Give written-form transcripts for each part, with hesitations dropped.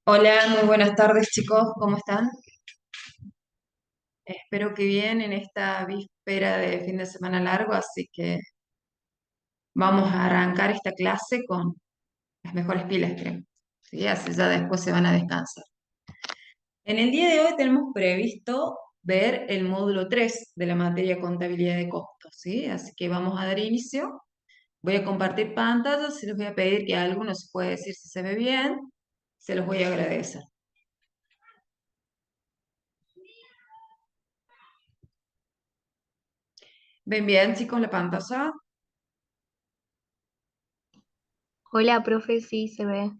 Hola, muy buenas tardes chicos, ¿cómo están? Espero que bien en esta víspera de fin de semana largo, así que vamos a arrancar esta clase con las mejores pilas, creo. ¿Sí? Así ya después se van a descansar. En el día de hoy tenemos previsto ver el módulo 3 de la materia contabilidad de costos, ¿sí? Así que vamos a dar inicio. Voy a compartir pantalla, si les voy a pedir que alguno se puede decir si se ve bien, se los voy a agradecer. ¿Ven bien chicos la pantalla? Hola, profe, sí, se ve.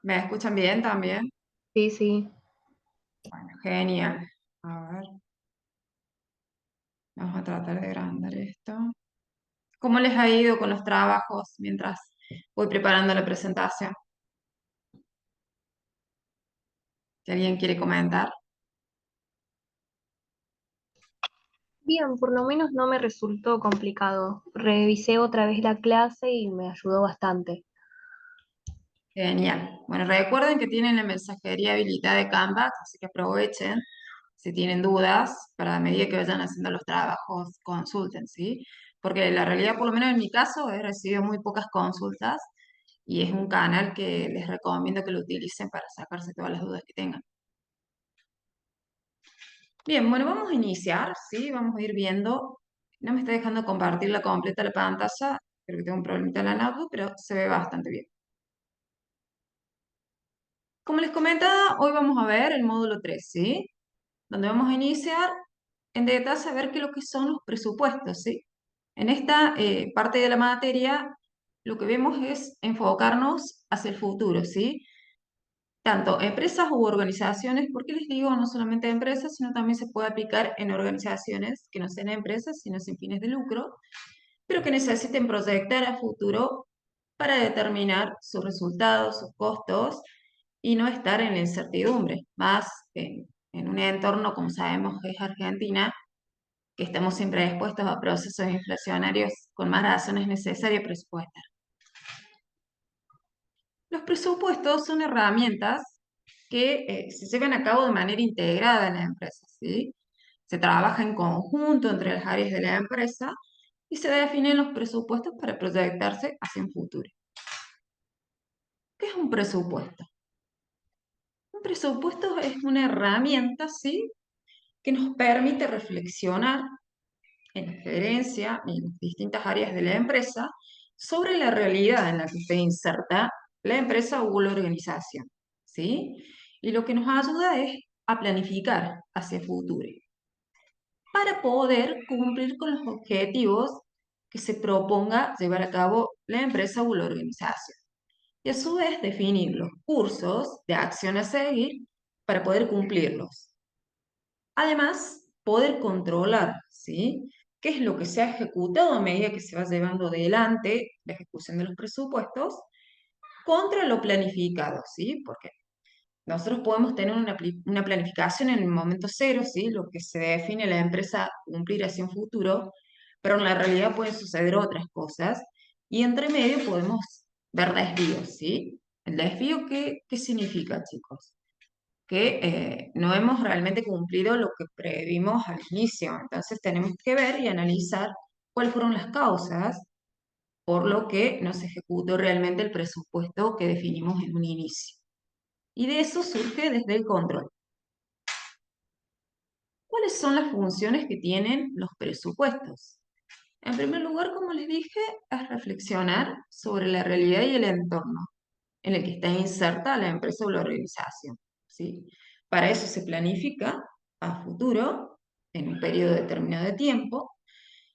¿Me escuchan bien también? Sí, sí. Bueno, genial. A ver, vamos a tratar de agrandar esto. ¿Cómo les ha ido con los trabajos mientras voy preparando la presentación? Si alguien quiere comentar. Bien, por lo menos no me resultó complicado. Revisé otra vez la clase y me ayudó bastante. Genial. Bueno, recuerden que tienen la mensajería habilitada de Canva, así que aprovechen si tienen dudas para a medida que vayan haciendo los trabajos, consulten, ¿sí? Porque la realidad, por lo menos en mi caso, he recibido muy pocas consultas y es un canal que les recomiendo que lo utilicen para sacarse todas las dudas que tengan. Bien, bueno, vamos a iniciar, ¿sí? Vamos a ir viendo. No me está dejando compartir la completa la pantalla. Creo que tengo un problemita en la notebook, pero se ve bastante bien. Como les comentaba, hoy vamos a ver el módulo 3, ¿sí? Donde vamos a iniciar en detalle a ver qué es lo que son los presupuestos, ¿sí? En esta parte de la materia, lo que vemos es enfocarnos hacia el futuro, ¿sí? Tanto empresas u organizaciones, ¿por qué les digo no solamente empresas, sino también se puede aplicar en organizaciones que no sean empresas, sino sin fines de lucro, pero que necesiten proyectar a futuro para determinar sus resultados, sus costos y no estar en la incertidumbre, más en un entorno, como sabemos que es Argentina, que estamos siempre expuestos a procesos inflacionarios con más razones necesarias presupuestar. Los presupuestos son herramientas que se llevan a cabo de manera integrada en la empresa, ¿sí? Se trabaja en conjunto entre las áreas de la empresa y se definen los presupuestos para proyectarse hacia un futuro. ¿Qué es un presupuesto? Un presupuesto es una herramienta, ¿sí? Que nos permite reflexionar en la gerencia y en las distintas áreas de la empresa sobre la realidad en la que se inserta la empresa o la organización, ¿sí? Y lo que nos ayuda es a planificar hacia el futuro para poder cumplir con los objetivos que se proponga llevar a cabo la empresa o la organización. Y a su vez definir los cursos de acción a seguir para poder cumplirlos. Además, poder controlar, ¿sí? ¿Qué es lo que se ha ejecutado a medida que se va llevando adelante la ejecución de los presupuestos contra lo planificado, ¿sí? Porque nosotros podemos tener una planificación en el momento cero, ¿sí? Lo que se define la empresa cumplir hacia un futuro, pero en la realidad pueden suceder otras cosas y entre medio podemos ver desvíos, ¿sí? ¿El desvío qué significa, chicos? Que no hemos realmente cumplido lo que previmos al inicio. Entonces tenemos que ver y analizar cuáles fueron las causas por lo que no se ejecutó realmente el presupuesto que definimos en un inicio. Y de eso surge desde el control. ¿Cuáles son las funciones que tienen los presupuestos? En primer lugar, como les dije, es reflexionar sobre la realidad y el entorno en el que está inserta la empresa o la organización, ¿sí? Para eso se planifica a futuro, en un periodo determinado de tiempo.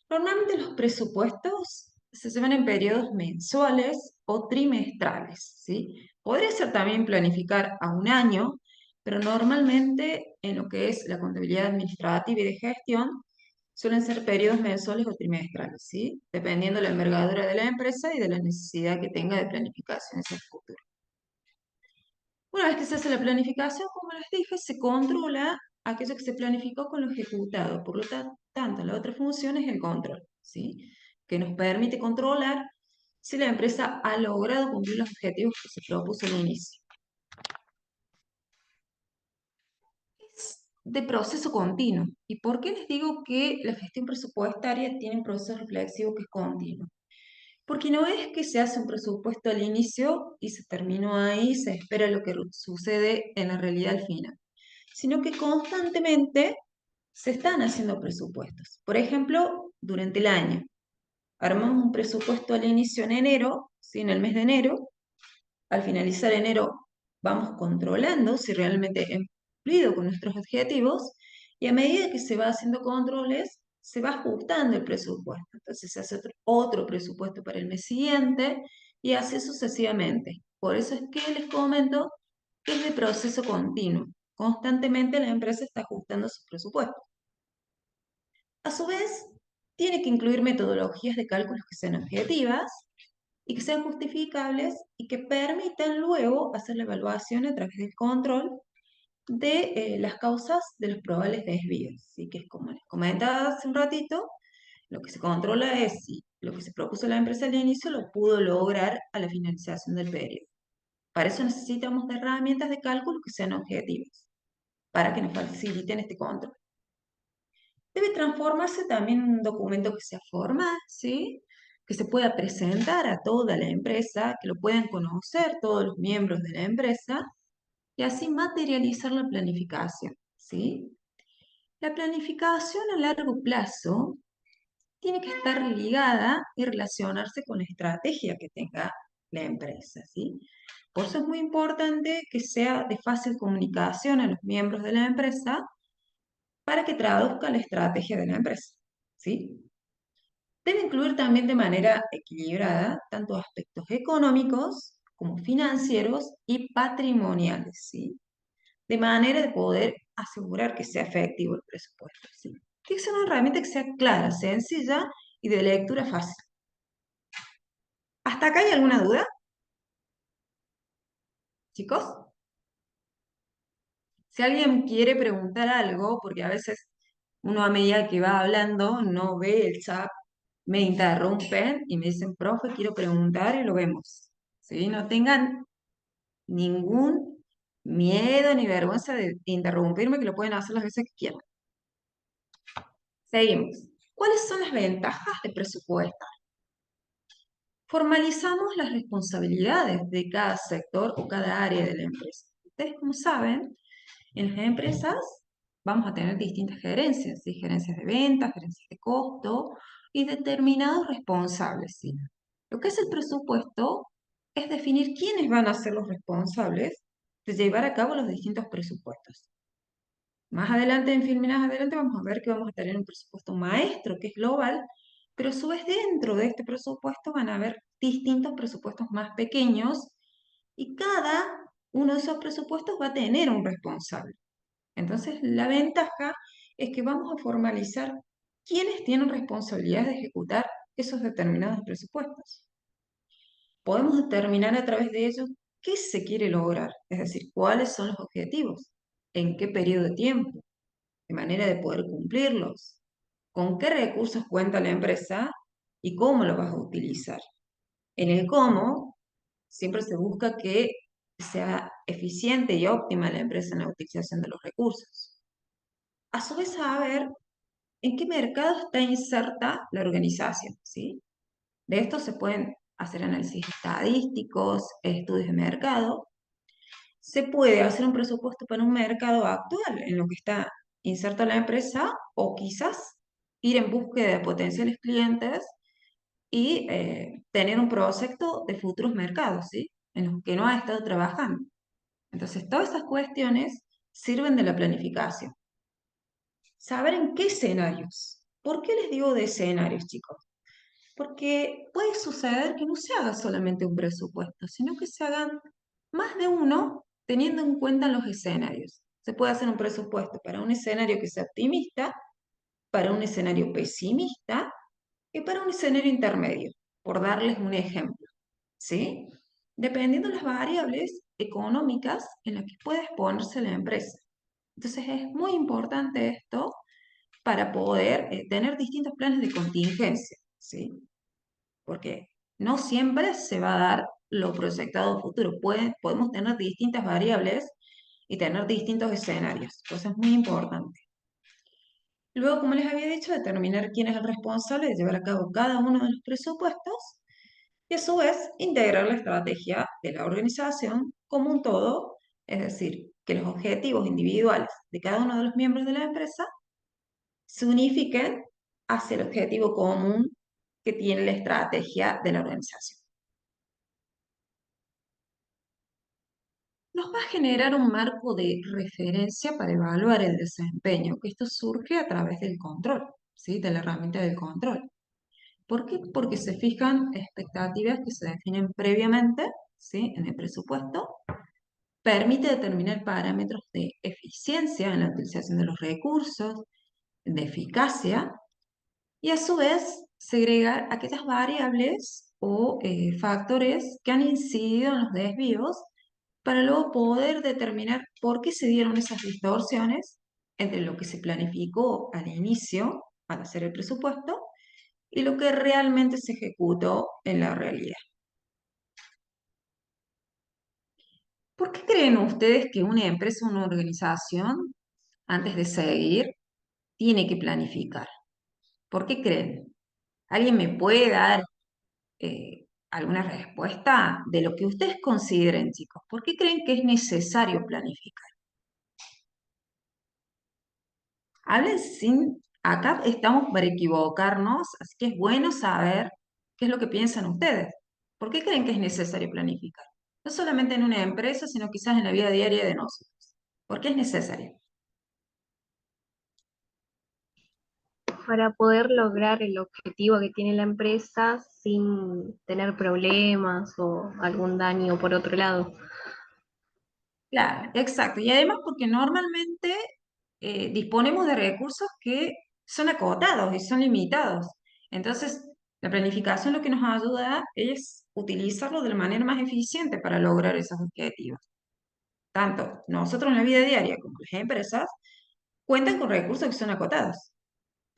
Normalmente los presupuestos se llevan en periodos mensuales o trimestrales, ¿sí? Podría ser también planificar a un año, pero normalmente en lo que es la contabilidad administrativa y de gestión suelen ser periodos mensuales o trimestrales, ¿sí? Dependiendo de la envergadura de la empresa y de la necesidad que tenga de planificación hacia el futuro. Una vez que se hace la planificación, como les dije, se controla aquello que se planificó con lo ejecutado. Por lo tanto, la otra función es el control, ¿sí? Que nos permite controlar si la empresa ha logrado cumplir los objetivos que se propuso al inicio. de proceso continuo. ¿Y por qué les digo que la gestión presupuestaria tiene un proceso reflexivo que es continuo? Porque no es que se hace un presupuesto al inicio y se terminó ahí, se espera lo que sucede en la realidad al final, sino que constantemente se están haciendo presupuestos. Por ejemplo, durante el año, armamos un presupuesto al inicio en enero, ¿sí? En el mes de enero, al finalizar enero vamos controlando si realmente hemos cumplido con nuestros objetivos y a medida que se va haciendo controles, se va ajustando el presupuesto. Entonces se hace otro presupuesto para el mes siguiente y así sucesivamente. Por eso es que les comento que es de proceso continuo. Constantemente la empresa está ajustando su presupuesto. A su vez, tiene que incluir metodologías de cálculos que sean objetivas y que sean justificables y que permitan luego hacer la evaluación a través del control de las causas de los probables desvíos. Así que es como les comentaba hace un ratito, lo que se controla es si lo que se propuso la empresa al inicio lo pudo lograr a la finalización del periodo. Para eso necesitamos de herramientas de cálculo que sean objetivas, para que nos faciliten este control. Debe transformarse también en un documento que sea formal, ¿sí? Que se pueda presentar a toda la empresa, que lo puedan conocer todos los miembros de la empresa y así materializar la planificación, ¿sí? La planificación a largo plazo tiene que estar ligada y relacionarse con la estrategia que tenga la empresa, ¿sí? Por eso es muy importante que sea de fácil comunicación a los miembros de la empresa para que traduzca la estrategia de la empresa, ¿sí? Debe incluir también de manera equilibrada tanto aspectos económicos como financieros y patrimoniales, ¿sí? De manera de poder asegurar que sea efectivo el presupuesto, ¿sí? Tiene que ser una herramienta que sea clara, sencilla y de lectura fácil. ¿Hasta acá hay alguna duda, chicos? Si alguien quiere preguntar algo, porque a veces uno a medida que va hablando no ve el chat, me interrumpen y me dicen, profe, quiero preguntar y lo vemos. ¿Sí? No tengan ningún miedo ni vergüenza de interrumpirme, que lo pueden hacer las veces que quieran. Seguimos. ¿Cuáles son las ventajas de presupuesto? Formalizamos las responsabilidades de cada sector o cada área de la empresa. Ustedes, como saben, en las empresas vamos a tener distintas gerencias, ¿sí? Gerencias de ventas, gerencias de costo y determinados responsables, ¿sí? Lo que es el presupuesto es definir quiénes van a ser los responsables de llevar a cabo los distintos presupuestos. Más adelante, en fin, más adelante vamos a ver que vamos a tener un presupuesto maestro, que es global, pero a su vez dentro de este presupuesto van a haber distintos presupuestos más pequeños y cada uno de esos presupuestos va a tener un responsable. Entonces, la ventaja es que vamos a formalizar quiénes tienen responsabilidad de ejecutar esos determinados presupuestos. Podemos determinar a través de ellos qué se quiere lograr, es decir, cuáles son los objetivos, en qué periodo de tiempo, de manera de poder cumplirlos, con qué recursos cuenta la empresa y cómo los vas a utilizar. En el cómo, siempre se busca que sea eficiente y óptima la empresa en la utilización de los recursos. A su vez, saber en qué mercado está inserta la organización, ¿sí? De esto se pueden hacer análisis estadísticos, estudios de mercado. Se puede hacer un presupuesto para un mercado actual en lo que está inserta la empresa o quizás ir en búsqueda de potenciales clientes y tener un proyecto de futuros mercados, ¿sí? En los que no ha estado trabajando. Entonces, todas estas cuestiones sirven de la planificación. Saber en qué escenarios. ¿Por qué les digo de escenarios, chicos? Porque puede suceder que no se haga solamente un presupuesto, sino que se hagan más de uno teniendo en cuenta los escenarios. Se puede hacer un presupuesto para un escenario que sea optimista, para un escenario pesimista y para un escenario intermedio, por darles un ejemplo, ¿sí? Dependiendo de las variables económicas en las que pueda exponerse la empresa. Entonces es muy importante esto para poder tener distintos planes de contingencia, ¿sí? Porque no siempre se va a dar lo proyectado a futuro. Podemos tener distintas variables y tener distintos escenarios, cosa muy importante. Luego, como les había dicho, determinar quién es el responsable de llevar a cabo cada uno de los presupuestos y a su vez integrar la estrategia de la organización como un todo, es decir, que los objetivos individuales de cada uno de los miembros de la empresa se unifiquen hacia el objetivo común que tiene la estrategia de la organización. Nos va a generar un marco de referencia para evaluar el desempeño, que esto surge a través del control, ¿sí? De la herramienta del control. ¿Por qué? Porque se fijan expectativas que se definen previamente, ¿sí? En el presupuesto, permite determinar parámetros de eficiencia en la utilización de los recursos, de eficacia, y a su vez segregar aquellas variables o factores que han incidido en los desvíos para luego poder determinar por qué se dieron esas distorsiones entre lo que se planificó al inicio, al hacer el presupuesto, y lo que realmente se ejecutó en la realidad. ¿Por qué creen ustedes que una empresa o una organización, antes de seguir, tiene que planificar? ¿Por qué creen? ¿Alguien me puede dar alguna respuesta de lo que ustedes consideren, chicos? ¿Por qué creen que es necesario planificar? Hablen sin... Acá estamos para equivocarnos, así que es bueno saber qué es lo que piensan ustedes. ¿Por qué creen que es necesario planificar? No solamente en una empresa, sino quizás en la vida diaria de nosotros. ¿Por qué es necesario? Para poder lograr el objetivo que tiene la empresa sin tener problemas o algún daño por otro lado. Claro, exacto. Y además porque normalmente disponemos de recursos que son acotados y son limitados. Entonces, la planificación lo que nos ayuda es utilizarlo de la manera más eficiente para lograr esos objetivos. Tanto nosotros en la vida diaria como las empresas cuentan con recursos que son acotados.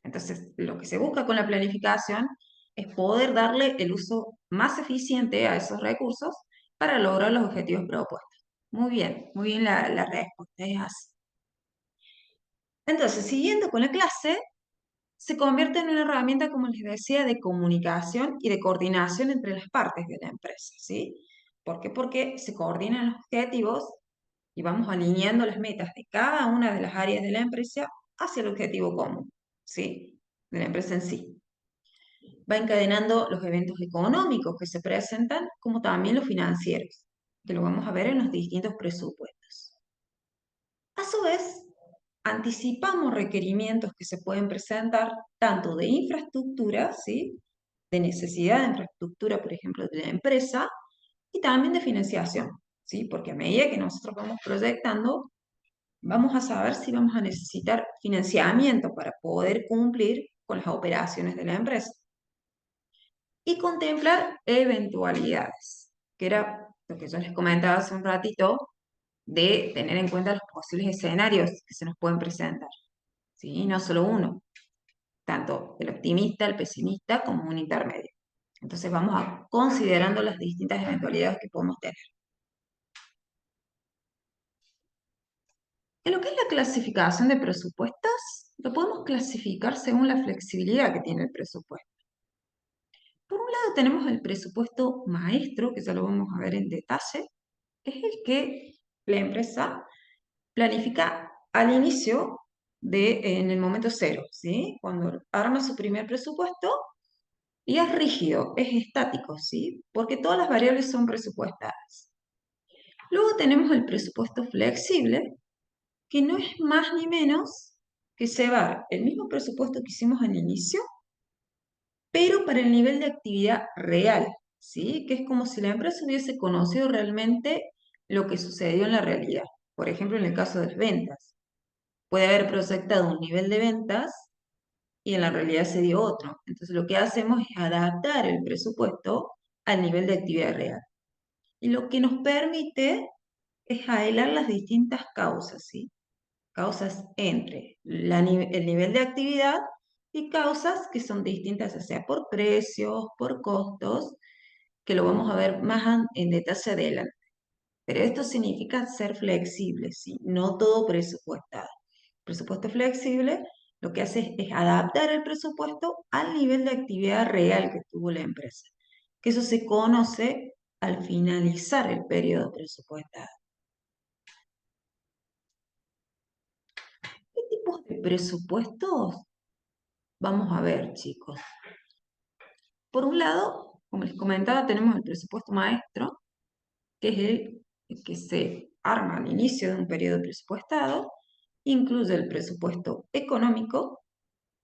Entonces, lo que se busca con la planificación es poder darle el uso más eficiente a esos recursos para lograr los objetivos propuestos. Muy bien la respuesta es así. Entonces, siguiendo con la clase, se convierte en una herramienta, como les decía, de comunicación y de coordinación entre las partes de la empresa, ¿sí? ¿Por qué? Porque se coordinan los objetivos y vamos alineando las metas de cada una de las áreas de la empresa hacia el objetivo común, ¿sí? De la empresa en sí. Va encadenando los eventos económicos que se presentan, como también los financieros, que lo vamos a ver en los distintos presupuestos. A su vez, anticipamos requerimientos que se pueden presentar tanto de infraestructura, ¿sí? De necesidad de infraestructura, por ejemplo, de la empresa, y también de financiación, ¿sí? Porque a medida que nosotros vamos proyectando, vamos a saber si vamos a necesitar financiamiento para poder cumplir con las operaciones de la empresa. Y contemplar eventualidades, que era lo que yo les comentaba hace un ratito, de tener en cuenta los posibles escenarios que se nos pueden presentar, ¿sí? No solo uno, tanto el optimista, el pesimista, como un intermedio. Entonces vamos a considerando las distintas eventualidades que podemos tener. En lo que es la clasificación de presupuestos, lo podemos clasificar según la flexibilidad que tiene el presupuesto. Por un lado tenemos el presupuesto maestro, que ya lo vamos a ver en detalle, que es el que la empresa planifica al inicio en el momento cero, ¿sí? Cuando arma su primer presupuesto y es rígido, es estático, ¿sí? Porque todas las variables son presupuestadas. Luego tenemos el presupuesto flexible, que no es más ni menos que llevar el mismo presupuesto que hicimos al inicio, pero para el nivel de actividad real, ¿sí? Que es como si la empresa hubiese conocido realmente lo que sucedió en la realidad. Por ejemplo, en el caso de las ventas. Puede haber proyectado un nivel de ventas y en la realidad se dio otro. Entonces, lo que hacemos es adaptar el presupuesto al nivel de actividad real. Y lo que nos permite es aislar las distintas causas, ¿sí? Causas entre el nivel de actividad y causas que son distintas, ya sea por precios, por costos, que lo vamos a ver más en detalle adelante. Pero esto significa ser flexible, ¿sí? No todo presupuestado. Presupuesto flexible lo que hace es adaptar el presupuesto al nivel de actividad real que tuvo la empresa, que eso se conoce al finalizar el periodo presupuestado. ¿Qué tipos de presupuestos vamos a ver, chicos? Por un lado, como les comentaba, tenemos el presupuesto maestro, que es el que se arma al inicio de un periodo presupuestado, incluye el presupuesto económico,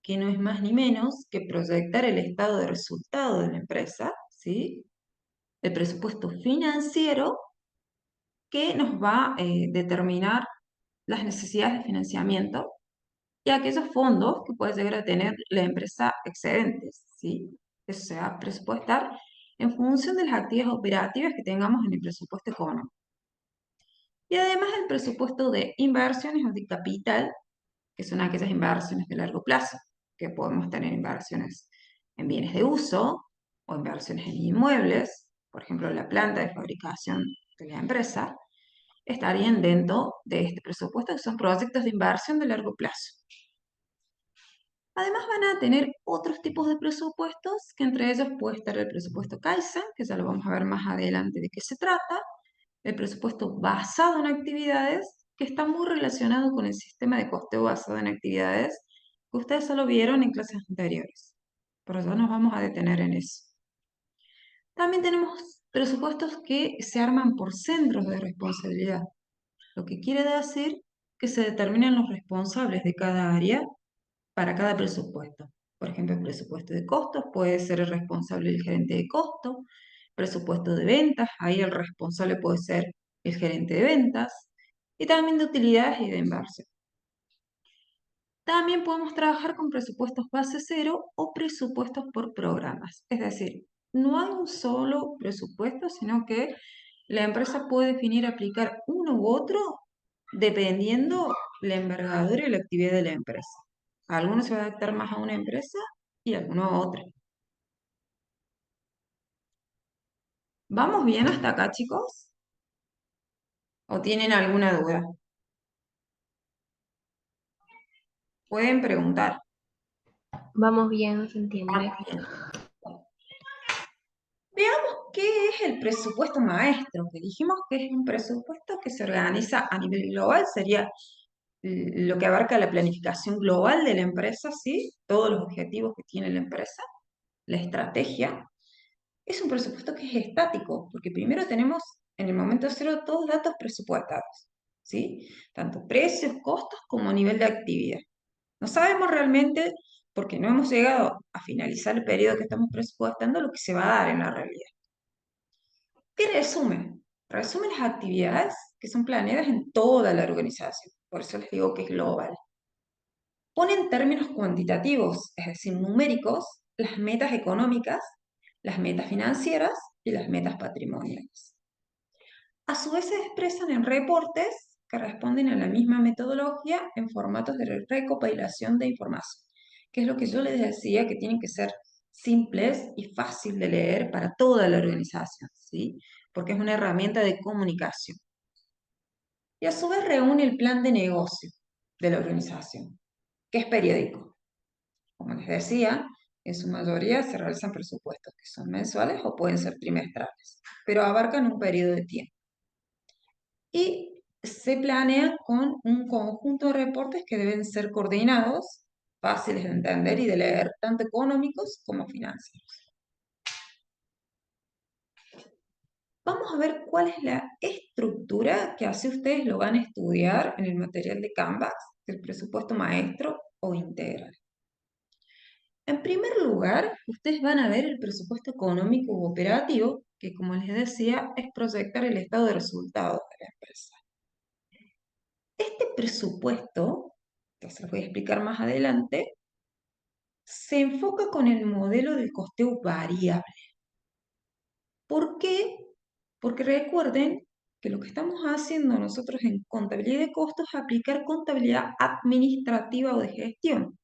que no es más ni menos que proyectar el estado de resultado de la empresa, ¿sí? El presupuesto financiero, que nos va a determinar las necesidades de financiamiento y aquellos fondos que puede llegar a tener la empresa excedentes, ¿sí? Eso se va a presupuestar en función de las actividades operativas que tengamos en el presupuesto económico. Y además el presupuesto de inversiones o de capital, que son aquellas inversiones de largo plazo, que podemos tener inversiones en bienes de uso o inversiones en inmuebles, por ejemplo, la planta de fabricación de la empresa, estarían dentro de este presupuesto, que son proyectos de inversión de largo plazo. Además van a tener otros tipos de presupuestos, que entre ellos puede estar el presupuesto Kaizen, que ya lo vamos a ver más adelante de qué se trata, el presupuesto basado en actividades, que está muy relacionado con el sistema de costeo basado en actividades, que ustedes solo vieron en clases anteriores. Por eso nos vamos a detener en eso. También tenemos presupuestos que se arman por centros de responsabilidad, lo que quiere decir que se determinan los responsables de cada área para cada presupuesto. Por ejemplo, el presupuesto de costos puede ser el responsable el gerente de costo, presupuesto de ventas, ahí el responsable puede ser el gerente de ventas, y también de utilidades y de inversión. También podemos trabajar con presupuestos base cero o presupuestos por programas. Es decir, no hay un solo presupuesto, sino que la empresa puede definir aplicar uno u otro dependiendo la envergadura y la actividad de la empresa. Algunos se va a adaptar más a una empresa y algunos a otra. ¿Vamos bien hasta acá, chicos? ¿O tienen alguna duda? Pueden preguntar. Vamos bien, se entiende. Vamos bien. Veamos qué es el presupuesto maestro, que dijimos que es un presupuesto que se organiza a nivel global, sería lo que abarca la planificación global de la empresa, ¿sí? Todos los objetivos que tiene la empresa, la estrategia. Es un presupuesto que es estático, porque primero tenemos en el momento cero todos datos presupuestados, ¿sí? Tanto precios, costos como nivel de actividad. No sabemos realmente, porque no hemos llegado a finalizar el periodo que estamos presupuestando, lo que se va a dar en la realidad. ¿Qué resume? Resume las actividades que son planeadas en toda la organización. Por eso les digo que es global. Pone en términos cuantitativos, es decir, numéricos, las metas económicas, las metas financieras y las metas patrimoniales. A su vez se expresan en reportes que responden a la misma metodología en formatos de recopilación de información, que es lo que yo les decía que tienen que ser simples y fácil de leer para toda la organización, ¿sí? Porque es una herramienta de comunicación. Y a su vez reúne el plan de negocio de la organización, que es periódico. Como les decía, en su mayoría se realizan presupuestos que son mensuales o pueden ser trimestrales, pero abarcan un periodo de tiempo. Y se planea con un conjunto de reportes que deben ser coordinados, fáciles de entender y de leer, tanto económicos como financieros. Vamos a ver cuál es la estructura que así ustedes lo van a estudiar en el material de Canvas del presupuesto maestro o integral. En primer lugar, ustedes van a ver el presupuesto económico u operativo, que como les decía, es proyectar el estado de resultados de la empresa. Este presupuesto, que se los voy a explicar más adelante, se enfoca con el modelo del costeo variable. ¿Por qué? Porque recuerden que lo que estamos haciendo nosotros en contabilidad de costos es aplicar contabilidad administrativa o de gestión,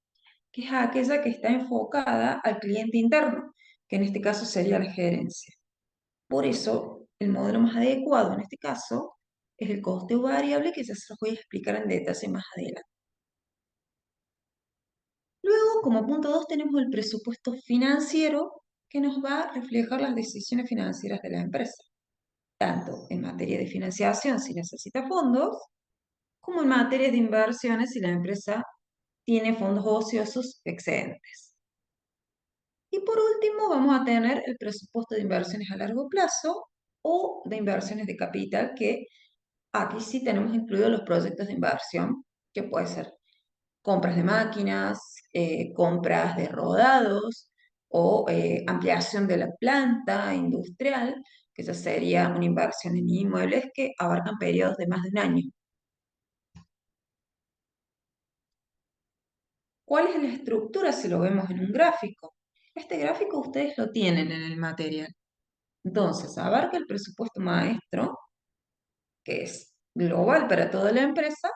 que es aquella que está enfocada al cliente interno, que en este caso sería la gerencia. Por eso, el modelo más adecuado en este caso es el coste variable, que ya se los voy a explicar en detalle más adelante. Luego, como punto 2, tenemos el presupuesto financiero, que nos va a reflejar las decisiones financieras de la empresa, tanto en materia de financiación si necesita fondos, como en materia de inversiones si la empresa tiene fondos ociosos excedentes. Y por último, vamos a tener el presupuesto de inversiones a largo plazo o de inversiones de capital, que aquí sí tenemos incluidos los proyectos de inversión, que puede ser compras de máquinas, compras de rodados o ampliación de la planta industrial, que ya sería una inversión en inmuebles que abarcan periodos de más de un año. ¿Cuál es la estructura si lo vemos en un gráfico? Este gráfico ustedes lo tienen en el material. Entonces, abarca el presupuesto maestro, que es global para toda la empresa,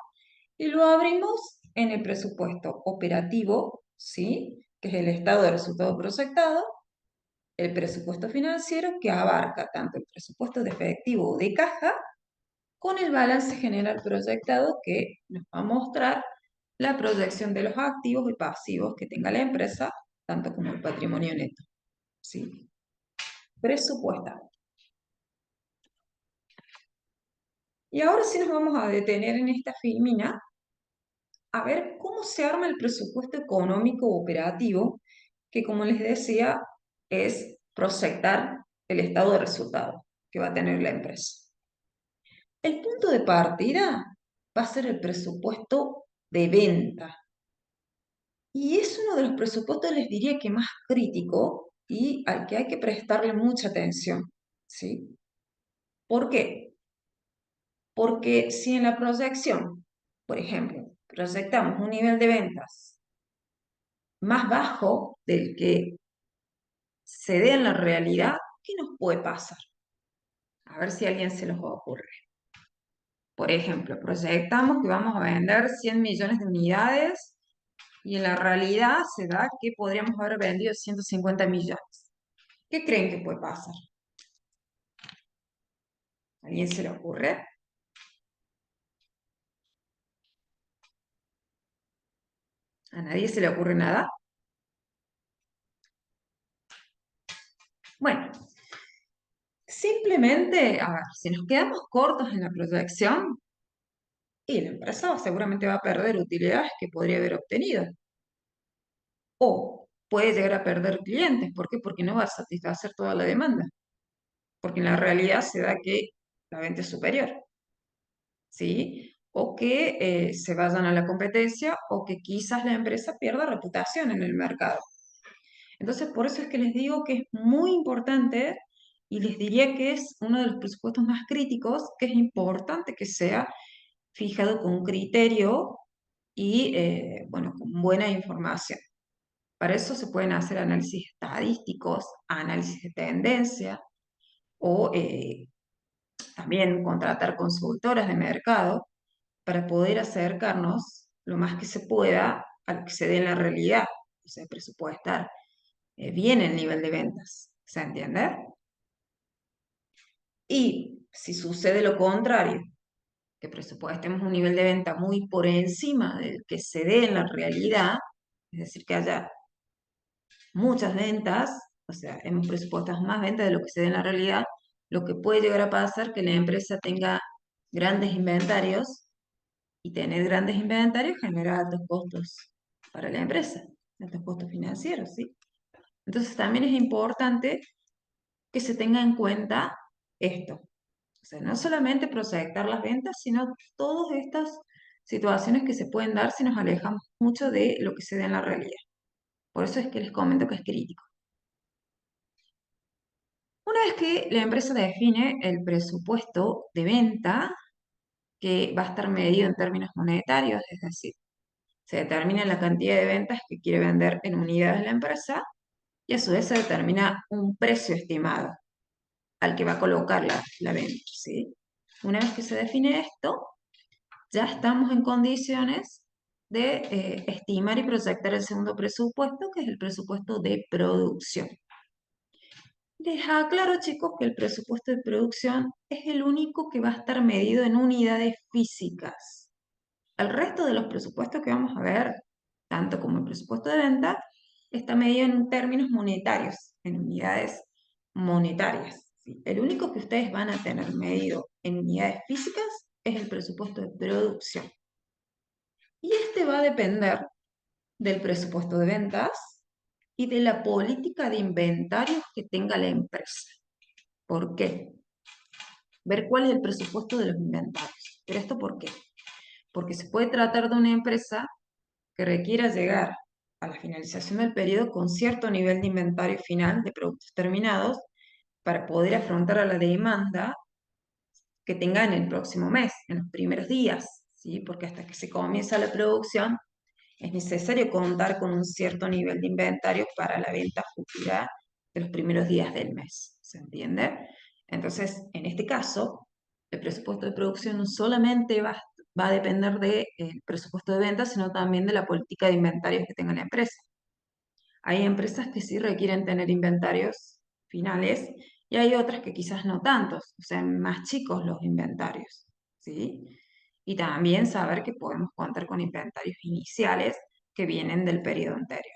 y lo abrimos en el presupuesto operativo, ¿sí? Que es el estado de resultado proyectado, el presupuesto financiero, que abarca tanto el presupuesto de efectivo o de caja, con el balance general proyectado, que nos va a mostrar la proyección de los activos y pasivos que tenga la empresa, tanto como el patrimonio neto, ¿sí? Presupuestado. Y ahora sí nos vamos a detener en esta filmina a ver cómo se arma el presupuesto económico operativo, que como les decía, es proyectar el estado de resultado que va a tener la empresa. El punto de partida va a ser el presupuesto de venta. Y es uno de los presupuestos, les diría que más crítico y al que hay que prestarle mucha atención, ¿sí? ¿Por qué? Porque si en la proyección, por ejemplo, proyectamos un nivel de ventas más bajo del que se dé en la realidad, ¿qué nos puede pasar? A ver si a alguien se los ocurre. Por ejemplo, proyectamos que vamos a vender 100 millones de unidades y en la realidad se da que podríamos haber vendido 150 millones. ¿Qué creen que puede pasar? ¿A alguien se le ocurre? ¿A nadie se le ocurre nada? Bueno, simplemente, a ver, si nos quedamos cortos en la proyección, y la empresa seguramente va a perder utilidades que podría haber obtenido. O puede llegar a perder clientes. ¿Por qué? Porque no va a satisfacer toda la demanda. Porque en la realidad se da que la venta es superior, ¿sí? O que se vayan a la competencia o que quizás la empresa pierda reputación en el mercado. Entonces, por eso es que les digo que es muy importante y les diría que es uno de los presupuestos más críticos, que es importante que sea fijado con criterio y, bueno, con buena información. Para eso se pueden hacer análisis estadísticos, análisis de tendencia o también contratar consultoras de mercado para poder acercarnos lo más que se pueda a lo que se dé en la realidad, o sea, presupuestar bien el nivel de ventas. ¿Se entiende? Y si sucede lo contrario, que presupuestemos un nivel de venta muy por encima del que se dé en la realidad, es decir, que haya muchas ventas, o sea, hemos presupuestado más ventas de lo que se dé en la realidad, lo que puede llegar a pasar que la empresa tenga grandes inventarios y tener grandes inventarios genera altos costos para la empresa, altos costos financieros, ¿sí? Entonces también es importante que se tenga en cuenta esto. O sea, no solamente proyectar las ventas, sino todas estas situaciones que se pueden dar si nos alejamos mucho de lo que se da en la realidad. Por eso es que les comento que es crítico. Una vez que la empresa define el presupuesto de venta, que va a estar medido en términos monetarios, es decir, se determina la cantidad de ventas que quiere vender en unidades de la empresa y a su vez se determina un precio estimado al que va a colocar la venta, ¿sí? Una vez que se define esto, ya estamos en condiciones de estimar y proyectar el segundo presupuesto, que es el presupuesto de producción. Les aclaro, chicos, que el presupuesto de producción es el único que va a estar medido en unidades físicas. El resto de los presupuestos que vamos a ver, tanto como el presupuesto de venta, está medido en términos monetarios, en unidades monetarias. ¿Sí? El único que ustedes van a tener medido en unidades físicas es el presupuesto de producción. Y este va a depender del presupuesto de ventas y de la política de inventarios que tenga la empresa. ¿Por qué? Ver cuál es el presupuesto de los inventarios. ¿Pero esto por qué? Porque se puede tratar de una empresa que requiera llegar a la finalización del periodo con cierto nivel de inventario final de productos terminados para poder afrontar a la demanda que tenga en el próximo mes, en los primeros días, ¿sí? Porque hasta que se comienza la producción es necesario contar con un cierto nivel de inventario para la venta futura de los primeros días del mes, ¿se entiende? Entonces, en este caso, el presupuesto de producción no solamente va a depender del presupuesto de venta, sino también de la política de inventarios que tenga la empresa. Hay empresas que sí requieren tener inventarios finales y hay otras que quizás no tantos, o sea, más chicos los inventarios, ¿sí? Y también saber que podemos contar con inventarios iniciales que vienen del periodo anterior.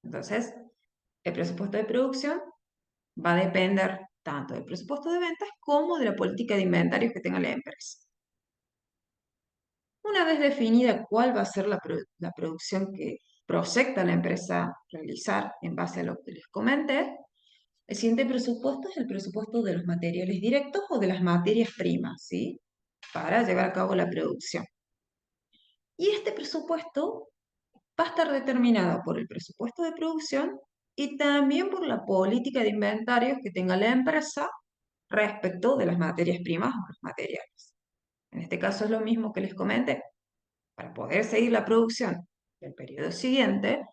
Entonces, el presupuesto de producción va a depender tanto del presupuesto de ventas como de la política de inventarios que tenga la empresa. Una vez definida cuál va a ser la producción que proyecta la empresa realizar en base a lo que les comenté, el siguiente presupuesto es el presupuesto de los materiales directos o de las materias primas, ¿sí? Para llevar a cabo la producción. Y este presupuesto va a estar determinado por el presupuesto de producción y también por la política de inventarios que tenga la empresa respecto de las materias primas o los materiales. En este caso es lo mismo que les comenté. Para poder seguir la producción del periodo siguiente,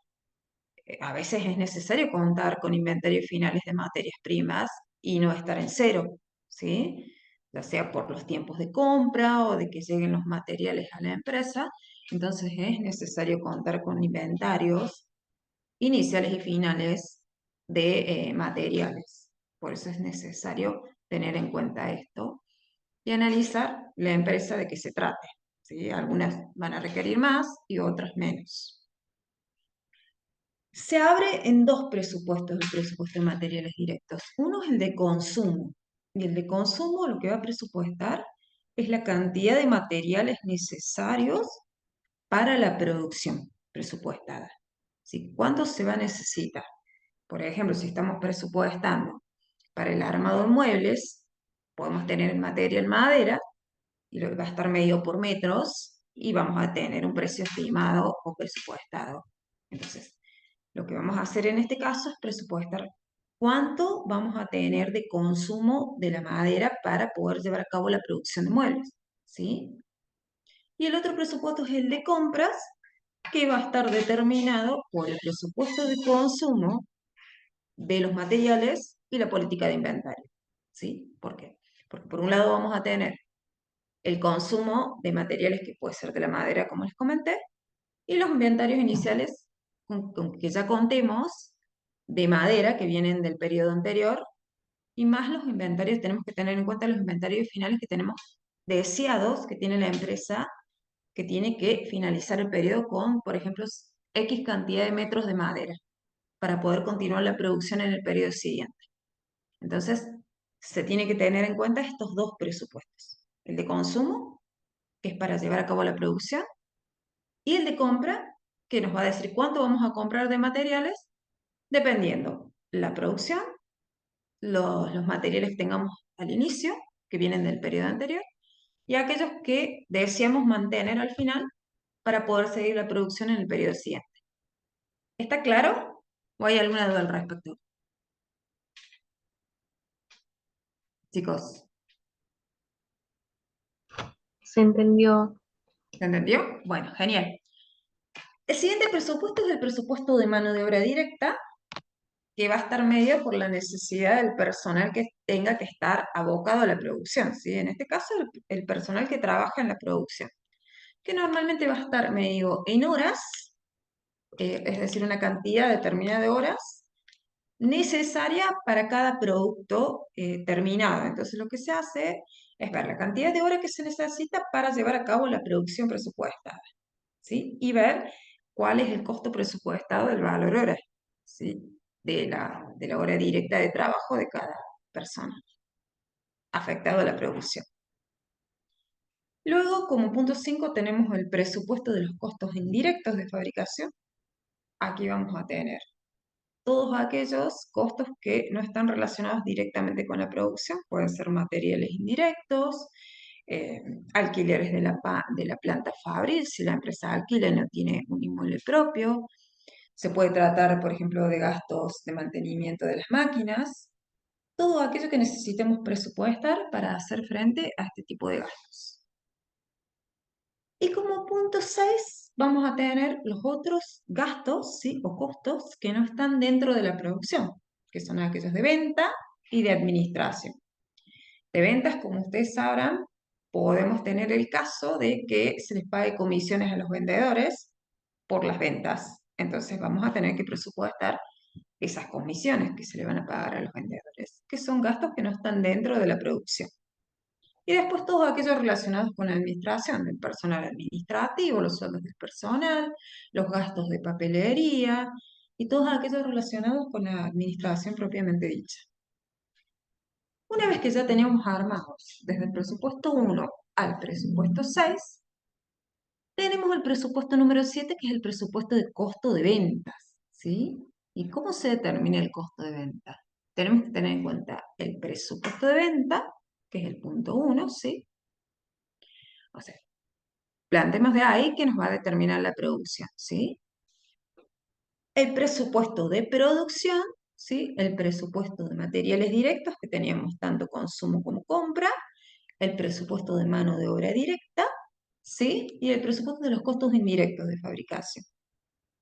a veces es necesario contar con inventarios finales de materias primas y no estar en cero, ¿sí? Ya sea por los tiempos de compra o de que lleguen los materiales a la empresa. Entonces es necesario contar con inventarios iniciales y finales de materiales. Por eso es necesario tener en cuenta esto y analizar la empresa de qué se trate, ¿sí? Algunas van a requerir más y otras menos. Se abre en dos presupuestos el presupuesto de materiales directos. Uno es el de consumo. Y el de consumo lo que va a presupuestar es la cantidad de materiales necesarios para la producción presupuestada. ¿Sí? ¿Cuánto se va a necesitar? Por ejemplo, si estamos presupuestando para el armado de muebles, podemos tener el material madera y lo que va a estar medido por metros y vamos a tener un precio estimado o presupuestado. Entonces, lo que vamos a hacer en este caso es presupuestar cuánto vamos a tener de consumo de la madera para poder llevar a cabo la producción de muebles, ¿sí? Y el otro presupuesto es el de compras, que va a estar determinado por el presupuesto de consumo de los materiales y la política de inventario, ¿sí? ¿Por qué? Porque por un lado vamos a tener el consumo de materiales que puede ser de la madera, como les comenté, y los inventarios iniciales con que ya contemos de madera que vienen del periodo anterior, y más los inventarios, tenemos que tener en cuenta los inventarios finales que tenemos deseados que tiene la empresa, que tiene que finalizar el periodo con, por ejemplo, X cantidad de metros de madera para poder continuar la producción en el periodo siguiente. Entonces, se tiene que tener en cuenta estos dos presupuestos, el de consumo, que es para llevar a cabo la producción, y el de compra, que nos va a decir cuánto vamos a comprar de materiales, dependiendo la producción, los materiales que tengamos al inicio, que vienen del periodo anterior, y aquellos que deseamos mantener al final para poder seguir la producción en el periodo siguiente. ¿Está claro? ¿O hay alguna duda al respecto? Chicos, Se entendió. ¿se entendió? Bueno, genial. El siguiente presupuesto es el presupuesto de mano de obra directa, que va a estar medido por la necesidad del personal que tenga que estar abocado a la producción, ¿sí? En este caso, el personal que trabaja en la producción, que normalmente va a estar medido en horas, es decir, una cantidad determinada de horas, necesaria para cada producto terminado. Entonces lo que se hace es ver la cantidad de horas que se necesita para llevar a cabo la producción presupuestada, ¿sí? Y ver cuál es el costo presupuestado del valor hora, ¿sí? De la hora directa de trabajo de cada persona afectada a la producción. Luego, como punto 5, tenemos el presupuesto de los costos indirectos de fabricación. Aquí vamos a tener todos aquellos costos que no están relacionados directamente con la producción. Pueden ser materiales indirectos, eh, alquileres de la planta fabril, si la empresa alquila y no tiene un inmueble propio. Se puede tratar, por ejemplo, de gastos de mantenimiento de las máquinas. Todo aquello que necesitemos presupuestar para hacer frente a este tipo de gastos. Y como punto 6 vamos a tener los otros gastos, ¿sí? O costos que no están dentro de la producción, que son aquellos de venta y de administración. De ventas, como ustedes sabrán, podemos tener el caso de que se les pague comisiones a los vendedores por las ventas. Entonces vamos a tener que presupuestar esas comisiones que se le van a pagar a los vendedores, que son gastos que no están dentro de la producción. Y después todos aquellos relacionados con la administración, del personal administrativo, los sueldos del personal, los gastos de papelería y todos aquellos relacionados con la administración propiamente dicha. Una vez que ya tenemos armados desde el presupuesto 1 al presupuesto 6, tenemos el presupuesto número 7, que es el presupuesto de costo de ventas, ¿sí? ¿Y cómo se determina el costo de venta? Tenemos que tener en cuenta el presupuesto de venta, que es el punto 1, ¿sí? O sea, planteemos de ahí que nos va a determinar la producción, ¿sí? El presupuesto de producción, ¿sí? El presupuesto de materiales directos, que teníamos tanto consumo como compra, el presupuesto de mano de obra directa, ¿sí? Y el presupuesto de los costos indirectos de fabricación.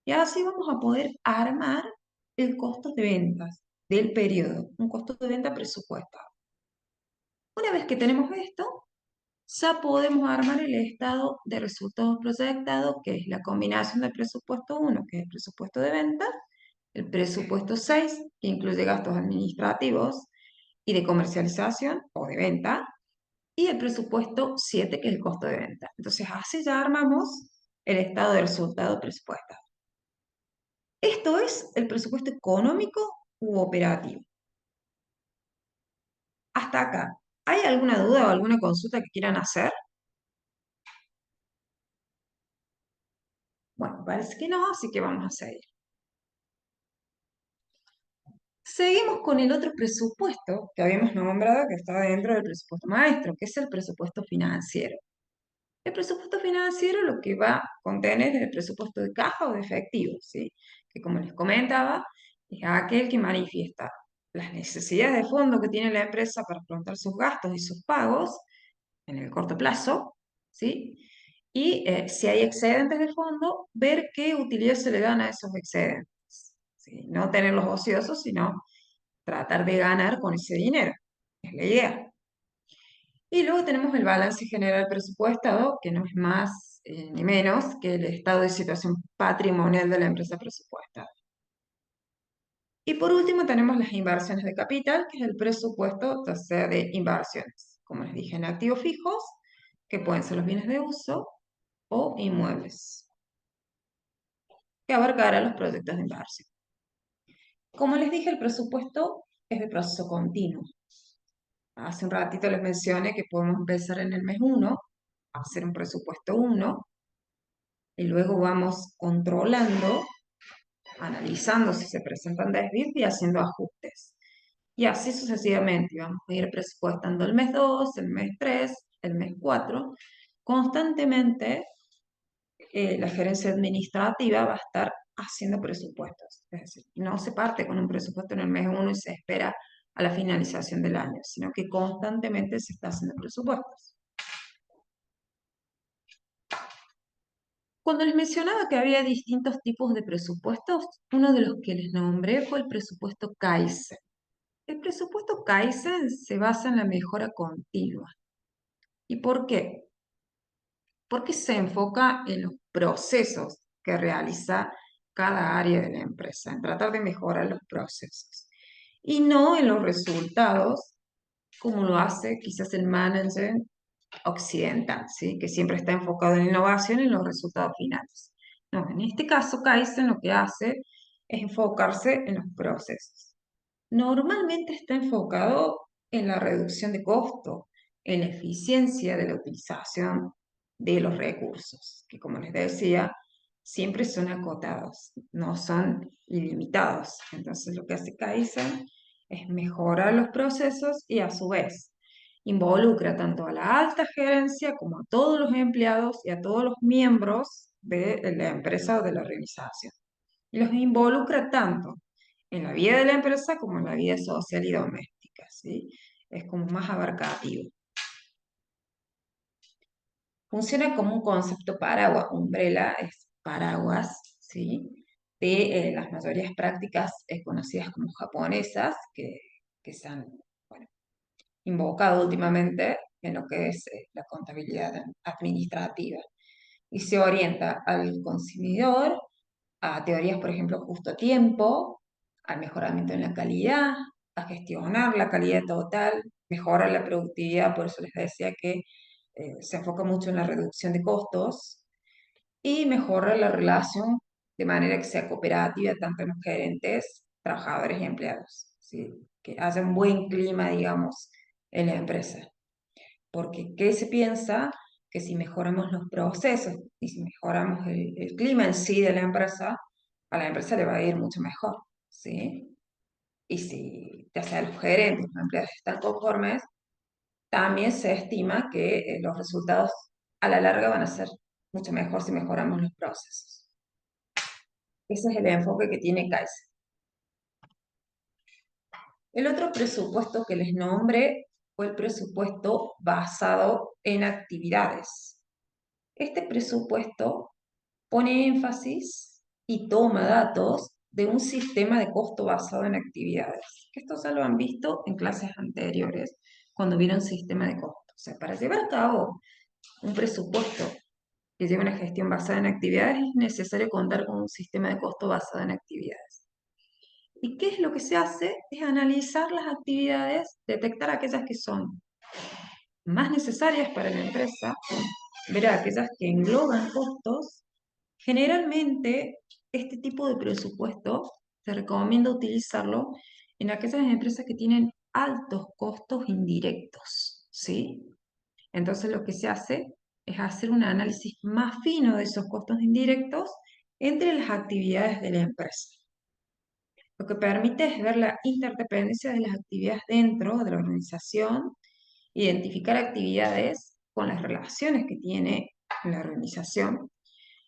Y así vamos a poder armar el costo de ventas del periodo, un costo de venta presupuestado. Una vez que tenemos esto, ya podemos armar el estado de resultados proyectados, que es la combinación del presupuesto 1, que es el presupuesto de ventas, el presupuesto 6, que incluye gastos administrativos y de comercialización o de venta, y el presupuesto 7, que es el costo de venta. Entonces, así ya armamos el estado de resultado presupuestado. Esto es el presupuesto económico u operativo. Hasta acá, ¿hay alguna duda o alguna consulta que quieran hacer? Bueno, parece que no, así que vamos a seguir. Seguimos con el otro presupuesto que habíamos nombrado que está dentro del presupuesto maestro, que es el presupuesto financiero. El presupuesto financiero lo que va a contener es el presupuesto de caja o de efectivo, ¿sí? Que como les comentaba, es aquel que manifiesta las necesidades de fondo que tiene la empresa para afrontar sus gastos y sus pagos en el corto plazo, ¿sí? Y si hay excedentes de fondo, ver qué utilidad se le dan a esos excedentes, ¿sí? No tenerlos ociosos, sino tratar de ganar con ese dinero, es la idea. Y luego tenemos el balance general presupuestado, que no es más ni menos que el estado de situación patrimonial de la empresa presupuestada. Y por último tenemos las inversiones de capital, que es el presupuesto ya sea de inversiones, como les dije, en activos fijos, que pueden ser los bienes de uso o inmuebles, que abarcará los proyectos de inversión. Como les dije, el presupuesto es de proceso continuo. Hace un ratito les mencioné que podemos empezar en el mes 1, hacer un presupuesto 1, y luego vamos controlando, analizando si se presentan desvíos y haciendo ajustes. Y así sucesivamente, vamos a ir presupuestando el mes 2, el mes 3, el mes 4. Constantemente la gerencia administrativa va a estar haciendo presupuestos. Es decir, no se parte con un presupuesto en el mes 1 y se espera a la finalización del año, sino que constantemente se está haciendo presupuestos. Cuando les mencionaba que había distintos tipos de presupuestos, uno de los que les nombré fue el presupuesto Kaizen. El presupuesto Kaizen se basa en la mejora continua. ¿Y por qué? Porque se enfoca en los procesos que realiza cada área de la empresa, en tratar de mejorar los procesos. y no en los resultados, como lo hace quizás el manager occidental, ¿sí? Que siempre está enfocado en la innovación y en los resultados finales. No, en este caso, Kaizen lo que hace es enfocarse en los procesos. Normalmente está enfocado en la reducción de costo, en la eficiencia de la utilización de los recursos, que como les decía, siempre son acotados, no son ilimitados. Entonces lo que hace Kaizen es mejorar los procesos y a su vez involucra tanto a la alta gerencia como a todos los empleados y a todos los miembros de la empresa o de la organización. Y los involucra tanto en la vida de la empresa como en la vida social y doméstica, ¿sí? Es como más abarcativo. Funciona como un concepto paraguas, umbrella es paraguas, ¿sí? De las mayorías prácticas conocidas como japonesas, que se han, bueno, invocado últimamente en lo que es la contabilidad administrativa. Y se orienta al consumidor a teorías, por ejemplo, justo a tiempo, al mejoramiento en la calidad, a gestionar la calidad total, mejorar la productividad, por eso les decía que se enfoca mucho en la reducción de costos y mejorar la relación de manera que sea cooperativa tanto en los gerentes, trabajadores y empleados, ¿sí? Que haya un buen clima, digamos, en la empresa. Porque, ¿qué se piensa? Que si mejoramos los procesos y si mejoramos el clima en sí de la empresa, a la empresa le va a ir mucho mejor, ¿sí? Y si ya sea los gerentes, los empleados están conformes, también se estima que los resultados a la larga van a ser mucho mejor si mejoramos los procesos. Ese es el enfoque que tiene Kaizen. El otro presupuesto que les nombré fue el presupuesto basado en actividades. Este presupuesto pone énfasis y toma datos de un sistema de costo basado en actividades. Esto ya lo han visto en clases anteriores, cuando vieron sistema de costo. O sea, para llevar a cabo un presupuesto que lleve una gestión basada en actividades, es necesario contar con un sistema de costo basado en actividades. ¿Y qué es lo que se hace? Es analizar las actividades, detectar aquellas que son más necesarias para la empresa, ver aquellas que engloban costos. Generalmente, este tipo de presupuesto se recomienda utilizarlo en aquellas empresas que tienen altos costos indirectos, ¿sí? Entonces lo que se hace es hacer un análisis más fino de esos costos indirectos entre las actividades de la empresa. Lo que permite es ver la interdependencia de las actividades dentro de la organización, identificar actividades con las relaciones que tiene la organización.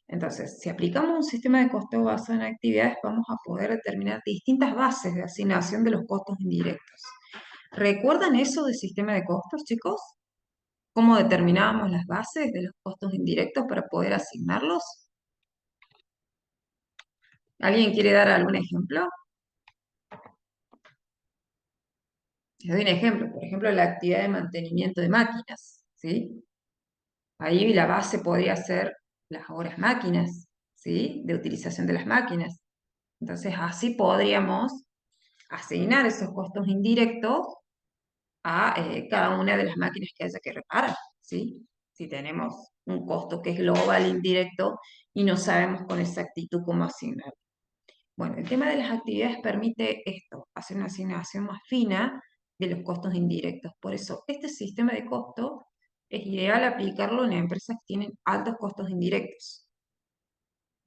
Entonces, si aplicamos un sistema de costo basado en actividades, vamos a poder determinar distintas bases de asignación de los costos indirectos. ¿Recuerdan eso del sistema de costos, chicos? ¿Cómo determinábamos las bases de los costos indirectos para poder asignarlos? ¿Alguien quiere dar algún ejemplo? Les doy un ejemplo, por ejemplo, la actividad de mantenimiento de máquinas, ¿sí? Ahí la base podría ser las horas máquinas, ¿sí? De utilización de las máquinas. Entonces, así podríamos asignar esos costos indirectos a cada una de las máquinas que haya que reparar, ¿sí? Si tenemos un costo que es global indirecto y no sabemos con exactitud cómo asignar. Bueno, el tema de las actividades permite esto, hacer una asignación más fina de los costos indirectos. Por eso, este sistema de costo es ideal aplicarlo en empresas que tienen altos costos indirectos.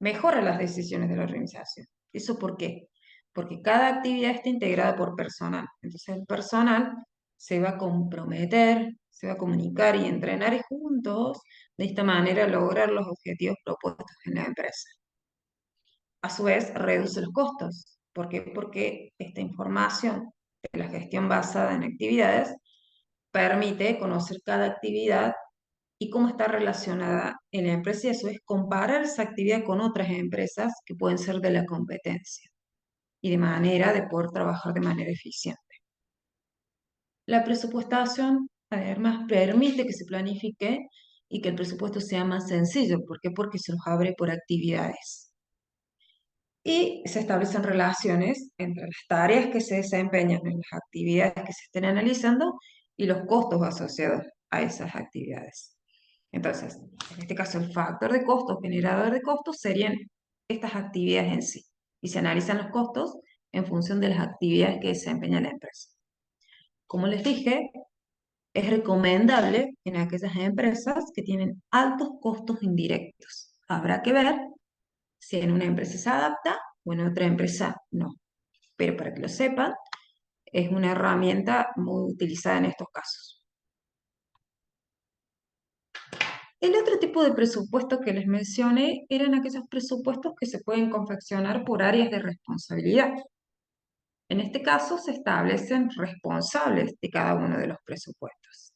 Mejora las decisiones de la organización. ¿Eso por qué? Porque cada actividad está integrada por personal. Entonces, el personal se va a comprometer, se va a comunicar y entrenar juntos, de esta manera lograr los objetivos propuestos en la empresa. A su vez, reduce los costos. ¿Por qué? Porque esta información de la gestión basada en actividades permite conocer cada actividad y cómo está relacionada en la empresa y a su vez comparar esa actividad con otras empresas que pueden ser de la competencia y de manera de poder trabajar de manera eficiente. La presupuestación además permite que se planifique y que el presupuesto sea más sencillo. ¿Por qué? Porque se los abre por actividades. y se establecen relaciones entre las tareas que se desempeñan en las actividades que se estén analizando y los costos asociados a esas actividades. Entonces, en este caso, el factor de costo, generador de costos, serían estas actividades en sí. Y se analizan los costos en función de las actividades que desempeña la empresa. Como les dije, es recomendable en aquellas empresas que tienen altos costos indirectos. Habrá que ver si en una empresa se adapta o en otra empresa no. Pero para que lo sepan, es una herramienta muy utilizada en estos casos. El otro tipo de presupuestos que les mencioné eran aquellos presupuestos que se pueden confeccionar por áreas de responsabilidad. En este caso se establecen responsables de cada uno de los presupuestos.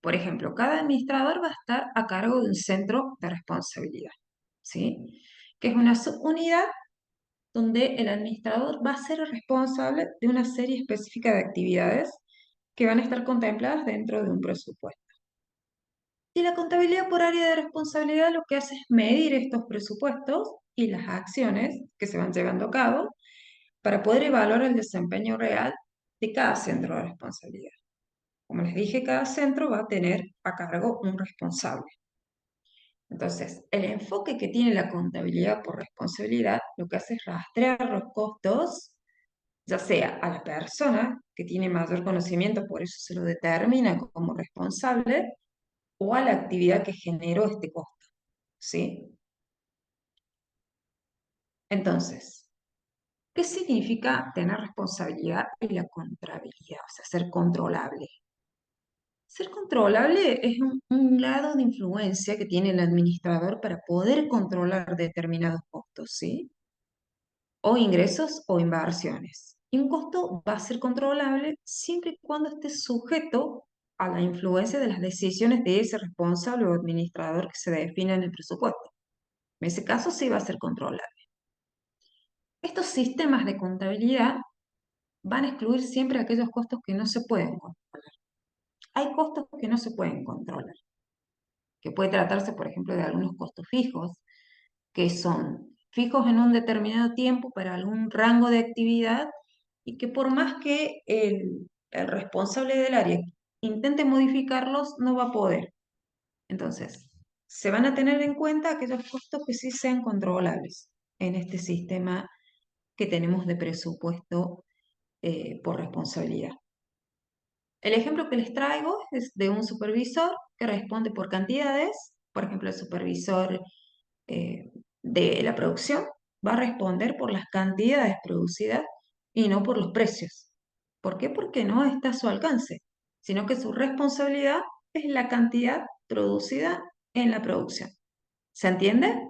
Por ejemplo, cada administrador va a estar a cargo de un centro de responsabilidad, ¿sí? Que es una subunidad donde el administrador va a ser responsable de una serie específica de actividades que van a estar contempladas dentro de un presupuesto. Y la contabilidad por área de responsabilidad lo que hace es medir estos presupuestos y las acciones que se van llevando a cabo para poder evaluar el desempeño real de cada centro de responsabilidad. Como les dije, cada centro va a tener a cargo un responsable. Entonces, el enfoque que tiene la contabilidad por responsabilidad lo que hace es rastrear los costos, ya sea a la persona que tiene mayor conocimiento, por eso se lo determina como responsable, o a la actividad que generó este costo, ¿sí? Entonces, ¿qué significa tener responsabilidad en la contabilidad? O sea, ser controlable. Ser controlable es un grado de influencia que tiene el administrador para poder controlar determinados costos, ¿sí? O ingresos o inversiones. Y un costo va a ser controlable siempre y cuando esté sujeto a la influencia de las decisiones de ese responsable o administrador que se define en el presupuesto. En ese caso sí va a ser controlable. Estos sistemas de contabilidad van a excluir siempre aquellos costos que no se pueden controlar. Hay costos que no se pueden controlar, que puede tratarse, por ejemplo, de algunos costos fijos, que son fijos en un determinado tiempo para algún rango de actividad y que por más que el responsable del área intente modificarlos, no va a poder. Entonces, se van a tener en cuenta aquellos costos que sí sean controlables en este sistema que tenemos de presupuesto por responsabilidad. El ejemplo que les traigo es de un supervisor que responde por cantidades. Por ejemplo, el supervisor eh, de la producción va a responder por las cantidades producidas y no por los precios. ¿Por qué? Porque no está a su alcance, sino que su responsabilidad es la cantidad producida en la producción. ¿Se entiende?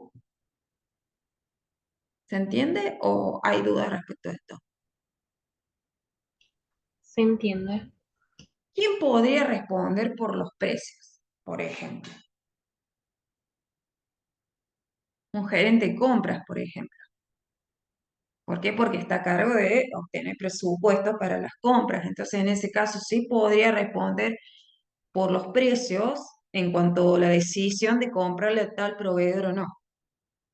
¿Se entiende o hay dudas respecto a esto? ¿Se entiende? ¿Quién podría responder por los precios? Por ejemplo, un gerente de compras, por ejemplo. ¿Por qué? Porque está a cargo de obtener presupuestos para las compras. Entonces, en ese caso, sí podría responder por los precios en cuanto a la decisión de comprarle a tal proveedor o no.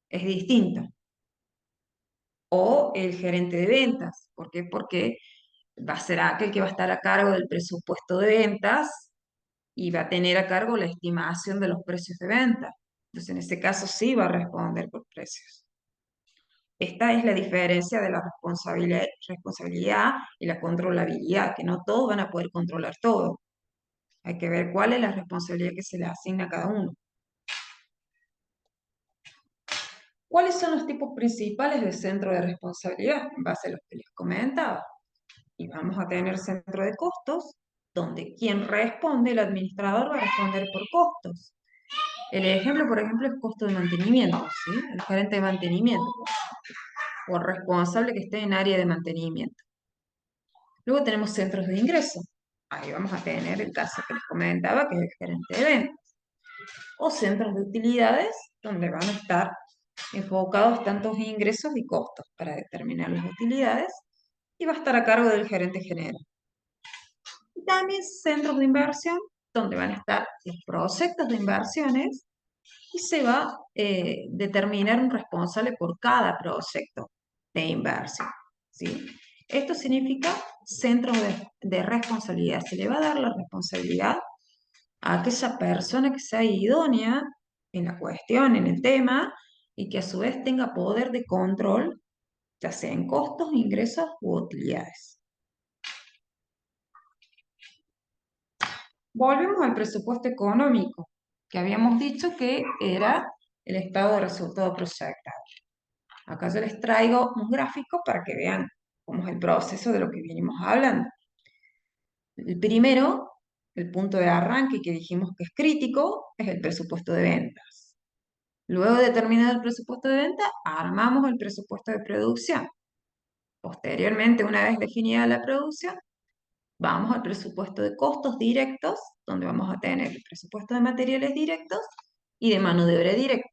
Es distinto. O el gerente de ventas. ¿Por qué? Porque va a ser aquel que va a estar a cargo del presupuesto de ventas y va a tener a cargo la estimación de los precios de venta. Entonces, en ese caso, sí va a responder por precios. Esta es la diferencia de la responsabilidad y la controlabilidad, que no todos van a poder controlar todo. Hay que ver cuál es la responsabilidad que se le asigna a cada uno. ¿Cuáles son los tipos principales de centro de responsabilidad? En base a lo que les comentaba. Y vamos a tener centro de costos, donde quien responde, el administrador, va a responder por costos. El ejemplo, por ejemplo, es costo de mantenimiento, ¿sí? El gerente de mantenimiento, o el responsable que esté en área de mantenimiento. Luego tenemos centros de ingreso. Ahí vamos a tener el caso que les comentaba, que es el gerente de ventas. O centros de utilidades, donde van a estar enfocados tantos ingresos y costos para determinar las utilidades, y va a estar a cargo del gerente general. Y también centros de inversión, donde van a estar los proyectos de inversiones y se va a determinar un responsable por cada proyecto. de inversión, ¿sí? Esto significa centros de responsabilidad. Se le va a dar la responsabilidad a aquella persona que sea idónea en la cuestión, en el tema, y que a su vez tenga poder de control, ya sea en costos, ingresos u utilidades. Volvemos al presupuesto económico, que habíamos dicho que era el estado de resultado proyectado. Acá yo les traigo un gráfico para que vean cómo es el proceso de lo que venimos hablando. El primero, el punto de arranque que dijimos que es crítico, es el presupuesto de ventas. Luego de terminar el presupuesto de venta, armamos el presupuesto de producción. Posteriormente, una vez definida la producción, vamos al presupuesto de costos directos, donde vamos a tener el presupuesto de materiales directos y de mano de obra directa.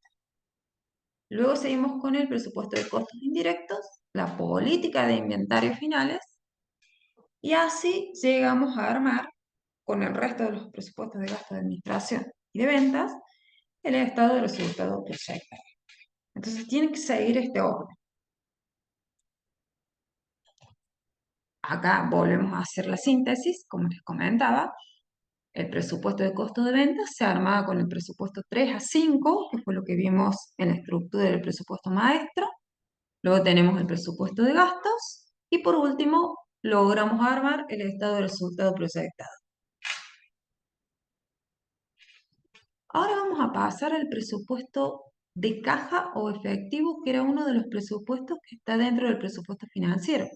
Luego seguimos con el presupuesto de costos indirectos, la política de inventarios finales, y así llegamos a armar con el resto de los presupuestos de gasto de administración y de ventas el estado de resultado proyectado. Entonces tienen que seguir este orden. Acá volvemos a hacer la síntesis, como les comentaba. El presupuesto de costo de ventas se armaba con el presupuesto 3 a 5, que fue lo que vimos en la estructura del presupuesto maestro. Luego tenemos el presupuesto de gastos. Y por último, logramos armar el estado de resultado proyectado. Ahora vamos a pasar al presupuesto de caja o efectivo, que era uno de los presupuestos que está dentro del presupuesto financiero.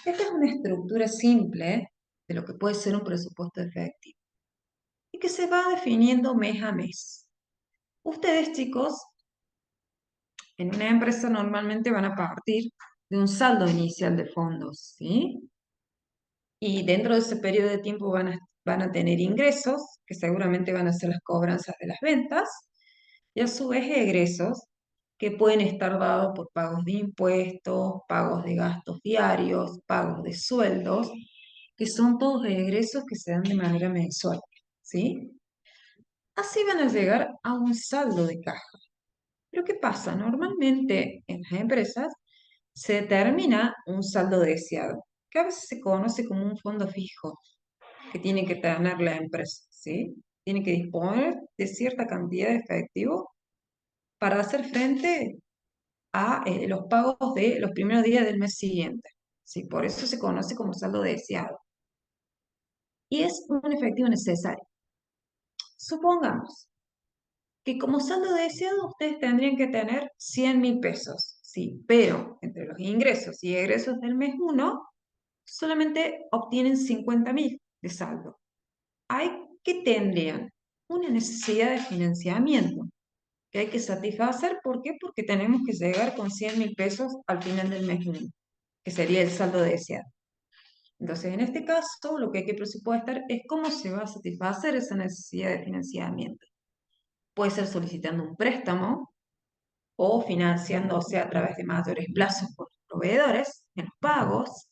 Esta es una estructura simple de lo que puede ser un presupuesto efectivo y que se va definiendo mes a mes. Ustedes, chicos, en una empresa normalmente van a partir de un saldo inicial de fondos, ¿sí? Y dentro de ese periodo de tiempo van a tener ingresos, que seguramente van a ser las cobranzas de las ventas, y a su vez egresos, que pueden estar dados por pagos de impuestos, pagos de gastos diarios, pagos de sueldos, que son todos egresos que se dan de manera mensual, ¿sí? Así van a llegar a un saldo de caja. Pero ¿qué pasa? Normalmente en las empresas se determina un saldo deseado, que a veces se conoce como un fondo fijo que tiene que tener la empresa, ¿sí? Tiene que disponer de cierta cantidad de efectivo para hacer frente a los pagos de los primeros días del mes siguiente, ¿sí? Por eso se conoce como saldo deseado. Y es un efectivo necesario. Supongamos que como saldo deseado ustedes tendrían que tener 100.000 pesos, sí, pero entre los ingresos y egresos del mes 1 solamente obtienen 50.000 de saldo. Hay que tendrían una necesidad de financiamiento que hay que satisfacer. ¿Por qué? Porque tenemos que llegar con 100.000 pesos al final del mes 1, que sería el saldo deseado. Entonces, en este caso, lo que hay que presupuestar es cómo se va a satisfacer esa necesidad de financiamiento. Puede ser solicitando un préstamo o financiándose a través de mayores plazos con los proveedores en los pagos.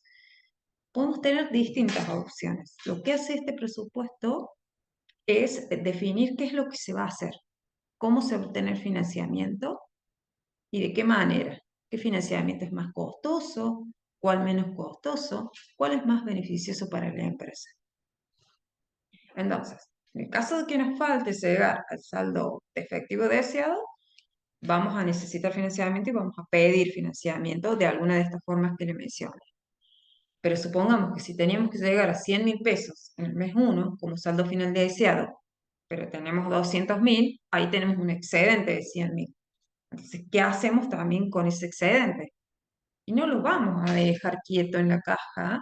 Podemos tener distintas opciones. Lo que hace este presupuesto es definir qué es lo que se va a hacer, cómo se va a obtener financiamiento y de qué manera. ¿Qué financiamiento es más costoso? ¿Cuál menos costoso? ¿Cuál es más beneficioso para la empresa? Entonces, en el caso de que nos falte llegar al saldo efectivo deseado, vamos a necesitar financiamiento y vamos a pedir financiamiento de alguna de estas formas que le mencioné. Pero supongamos que si teníamos que llegar a 100.000 pesos en el mes 1 como saldo final deseado, pero tenemos 200.000, ahí tenemos un excedente de 100.000. Entonces, ¿qué hacemos también con ese excedente? Y no lo vamos a dejar quieto en la caja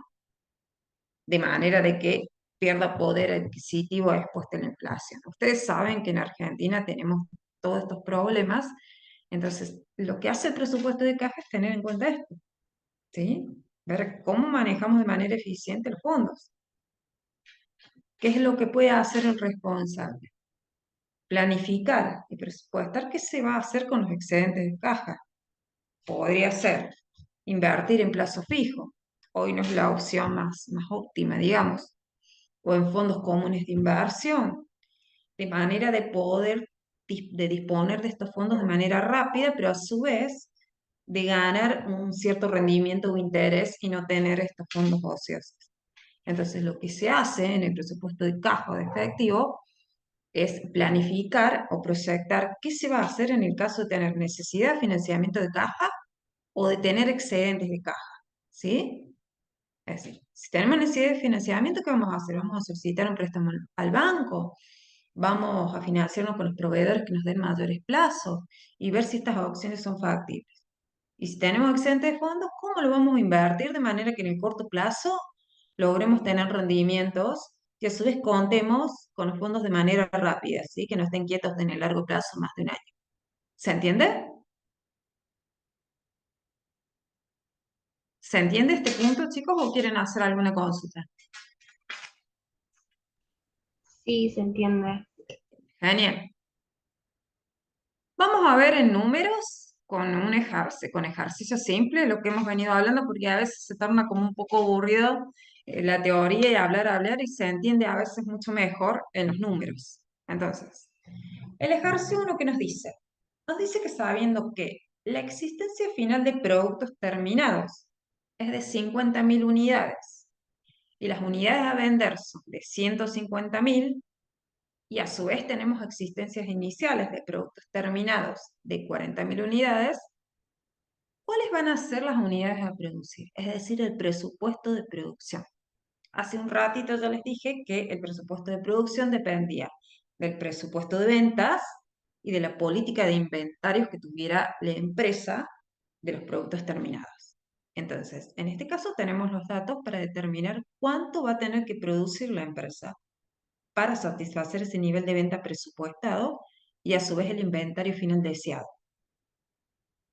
de manera de que pierda poder adquisitivo después de la inflación. Ustedes saben que en Argentina tenemos todos estos problemas, entonces lo que hace el presupuesto de caja es tener en cuenta esto, ¿sí? Ver cómo manejamos de manera eficiente los fondos. ¿Qué es lo que puede hacer el responsable? Planificar y presupuestar qué se va a hacer con los excedentes de caja. Podría ser invertir en plazo fijo. Hoy no es la opción más óptima, digamos. O en fondos comunes de inversión, de manera de poder disponer de estos fondos de manera rápida, pero a su vez de ganar un cierto rendimiento o interés y no tener estos fondos ociosos. Entonces, lo que se hace en el presupuesto de caja o de efectivo es planificar o proyectar qué se va a hacer en el caso de tener necesidad de financiamiento de caja o de tener excedentes de caja, ¿sí? Es decir, si tenemos necesidad de financiamiento, ¿qué vamos a hacer? Vamos a solicitar un préstamo al banco, vamos a financiarnos con los proveedores que nos den mayores plazos y ver si estas opciones son factibles. Y si tenemos excedente de fondos, ¿cómo lo vamos a invertir de manera que en el corto plazo logremos tener rendimientos y a su vez contemos con los fondos de manera rápida, ¿sí? Que no estén quietos en el largo plazo más de un año. ¿Se entiende? ¿Se entiende este punto, chicos, o quieren hacer alguna consulta? Sí, se entiende. Genial. Vamos a ver en números con ejercicio simple lo que hemos venido hablando, porque a veces se torna como un poco aburrido la teoría y hablar, y se entiende a veces mucho mejor en los números. Entonces, el ejercicio uno que nos dice que sabiendo que la existencia final de productos terminados es de 50.000 unidades y las unidades a vender son de 150.000, y a su vez tenemos existencias iniciales de productos terminados de 40.000 unidades, ¿cuáles van a ser las unidades a producir? Es decir, el presupuesto de producción. Hace un ratito yo les dije que el presupuesto de producción dependía del presupuesto de ventas y de la política de inventarios que tuviera la empresa de los productos terminados. Entonces, en este caso tenemos los datos para determinar cuánto va a tener que producir la empresa para satisfacer ese nivel de venta presupuestado y a su vez el inventario final deseado.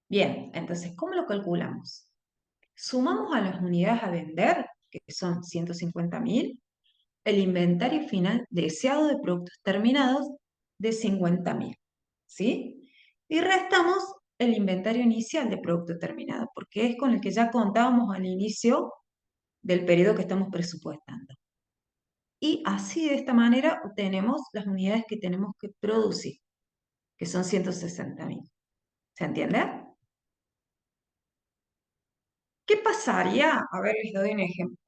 Bien, entonces, ¿cómo lo calculamos? Sumamos a las unidades a vender, que son 150.000, el inventario final deseado de productos terminados de 50.000, ¿sí? Y restamos el inventario inicial de producto terminado, porque es con el que ya contábamos al inicio del periodo que estamos presupuestando. Y así de esta manera obtenemos las unidades que tenemos que producir, que son 160.000. ¿Se entiende? ¿Qué pasaría? A ver, les doy un ejemplo.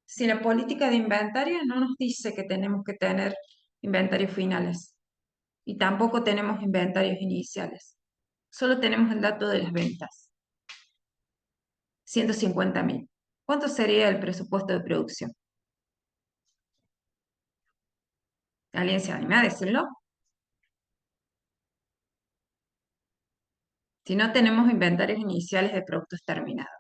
Si la política de inventario no nos dice que tenemos que tener inventarios finales y tampoco tenemos inventarios iniciales, solo tenemos el dato de las ventas, 150.000. ¿Cuánto sería el presupuesto de producción? ¿Alguien se anima a decirlo? Si no tenemos inventarios iniciales de productos terminados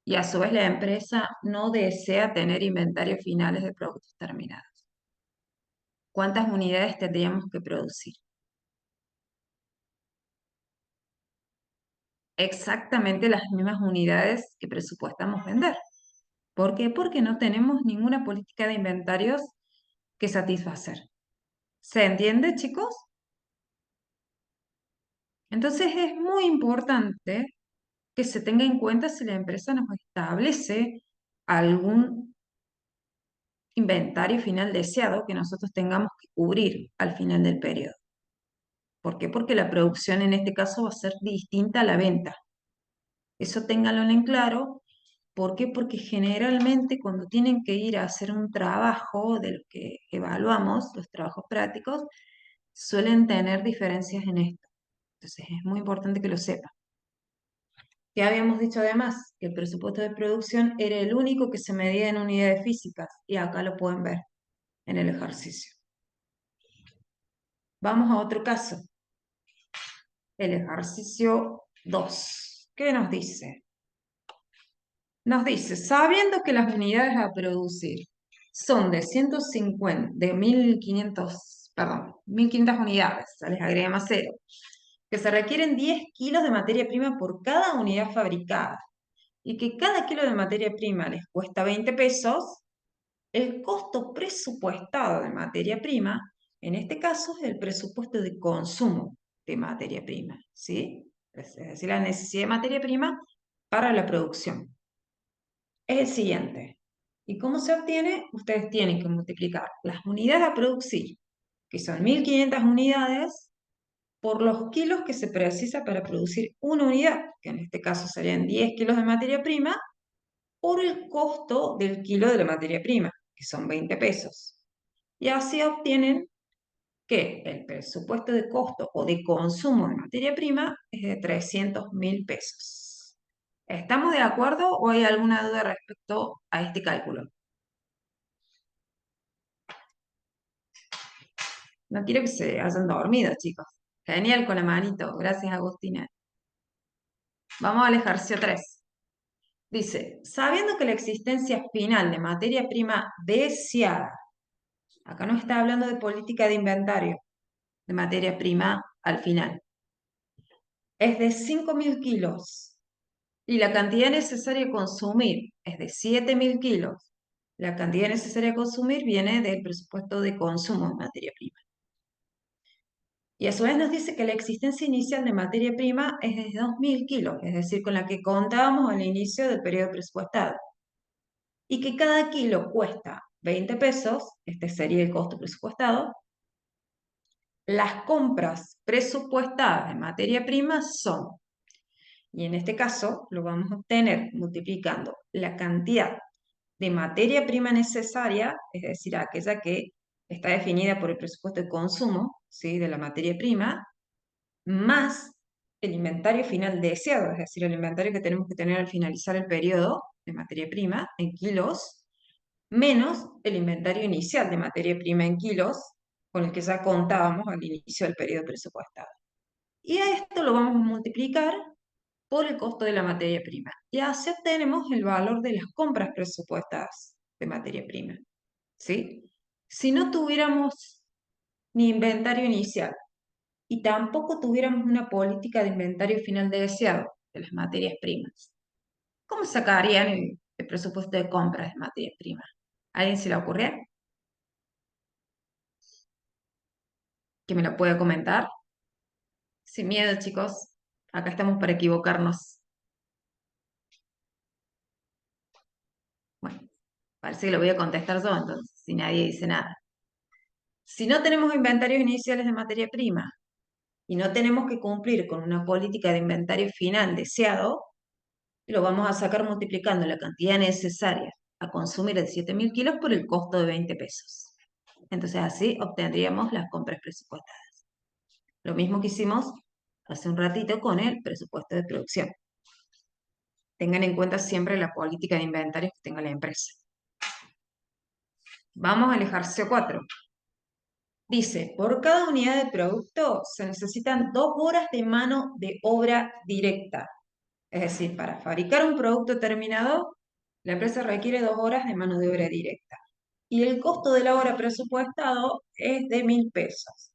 y a su vez la empresa no desea tener inventarios finales de productos terminados, ¿cuántas unidades tendríamos que producir? Exactamente las mismas unidades que presupuestamos vender. ¿Por qué? Porque no tenemos ninguna política de inventarios que satisfacer. ¿Se entiende, chicos? Entonces es muy importante que se tenga en cuenta si la empresa nos establece algún inventario final deseado que nosotros tengamos que cubrir al final del periodo. ¿Por qué? Porque la producción en este caso va a ser distinta a la venta. Eso ténganlo en claro. ¿Por qué? Porque generalmente cuando tienen que ir a hacer un trabajo de lo que evaluamos, los trabajos prácticos, suelen tener diferencias en esto. Entonces es muy importante que lo sepan. ¿Qué habíamos dicho además? Que el presupuesto de producción era el único que se medía en unidades físicas y acá lo pueden ver en el ejercicio. Vamos a otro caso, el ejercicio 2. ¿Qué nos dice? Nos dice, sabiendo que las unidades a producir son de 150, de 1.500, perdón, 1.500 unidades, les agregamos cero, que se requieren 10 kilos de materia prima por cada unidad fabricada y que cada kilo de materia prima les cuesta 20 pesos, el costo presupuestado de materia prima, en este caso, es el presupuesto de consumo de materia prima, ¿sí? Es decir, la necesidad de materia prima para la producción. Es el siguiente. ¿Y cómo se obtiene? Ustedes tienen que multiplicar las unidades a producir, que son 1.500 unidades, por los kilos que se precisa para producir una unidad, que en este caso serían 10 kilos de materia prima, por el costo del kilo de la materia prima, que son 20 pesos. Y así obtienen que el presupuesto de costo o de consumo de materia prima es de 300.000 pesos. ¿Estamos de acuerdo o hay alguna duda respecto a este cálculo? No quiero que se hayan dormido, chicos. Genial con la manito. Gracias, Agustina. Vamos al ejercicio 3. Dice, sabiendo que la existencia final de materia prima deseada, acá no está hablando de política de inventario, de materia prima al final, es de 5.000 kilos y la cantidad necesaria a consumir es de 7.000 kilos, la cantidad necesaria a consumir viene del presupuesto de consumo de materia prima. Y a su vez nos dice que la existencia inicial de materia prima es de 2.000 kilos, es decir, con la que contábamos al inicio del periodo presupuestado. Y que cada kilo cuesta 20 pesos, este sería el costo presupuestado. Las compras presupuestadas de materia prima son, y en este caso lo vamos a obtener multiplicando la cantidad de materia prima necesaria, es decir, aquella que está definida por el presupuesto de consumo, ¿sí?, de la materia prima, más el inventario final deseado, es decir, el inventario que tenemos que tener al finalizar el periodo de materia prima en kilos, menos el inventario inicial de materia prima en kilos, con el que ya contábamos al inicio del periodo presupuestado. Y a esto lo vamos a multiplicar por el costo de la materia prima. Y así obtenemos el valor de las compras presupuestadas de materia prima. ¿Sí? Si no tuviéramos ni inventario inicial y tampoco tuviéramos una política de inventario final deseado de las materias primas, ¿cómo sacarían el presupuesto de compras de materias primas? ¿A alguien se le ocurre? ¿Que me lo pueda comentar? Sin miedo, chicos. Acá estamos para equivocarnos. Bueno, parece que lo voy a contestar yo entonces, si nadie dice nada. Si no tenemos inventarios iniciales de materia prima y no tenemos que cumplir con una política de inventario final deseado, lo vamos a sacar multiplicando la cantidad necesaria a consumir de 7.000 kilos por el costo de 20 pesos. Entonces así obtendríamos las compras presupuestadas. Lo mismo que hicimos hace un ratito con el presupuesto de producción. Tengan en cuenta siempre la política de inventarios que tenga la empresa. Vamos al ejercicio 4. Dice, por cada unidad de producto se necesitan 2 horas de mano de obra directa. Es decir, para fabricar un producto terminado, la empresa requiere 2 horas de mano de obra directa. Y el costo de la hora presupuestado es de 1.000 pesos.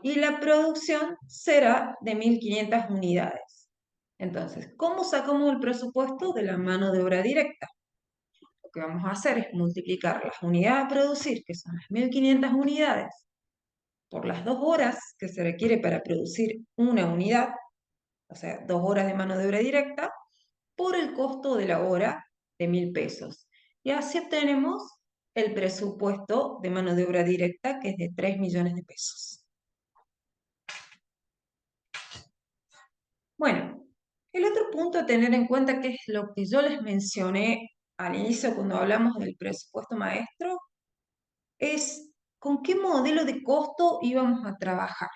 Y la producción será de 1.500 unidades. Entonces, ¿cómo sacamos el presupuesto de la mano de obra directa? Lo que vamos a hacer es multiplicar las unidades a producir, que son las 1.500 unidades, por las 2 horas que se requiere para producir una unidad, o sea, 2 horas de mano de obra directa, por el costo de la hora de 1.000 pesos. Y así obtenemos el presupuesto de mano de obra directa, que es de 3 millones de pesos. Bueno, el otro punto a tener en cuenta, que es lo que yo les mencioné al inicio cuando hablamos del presupuesto maestro, es con qué modelo de costo íbamos a trabajar.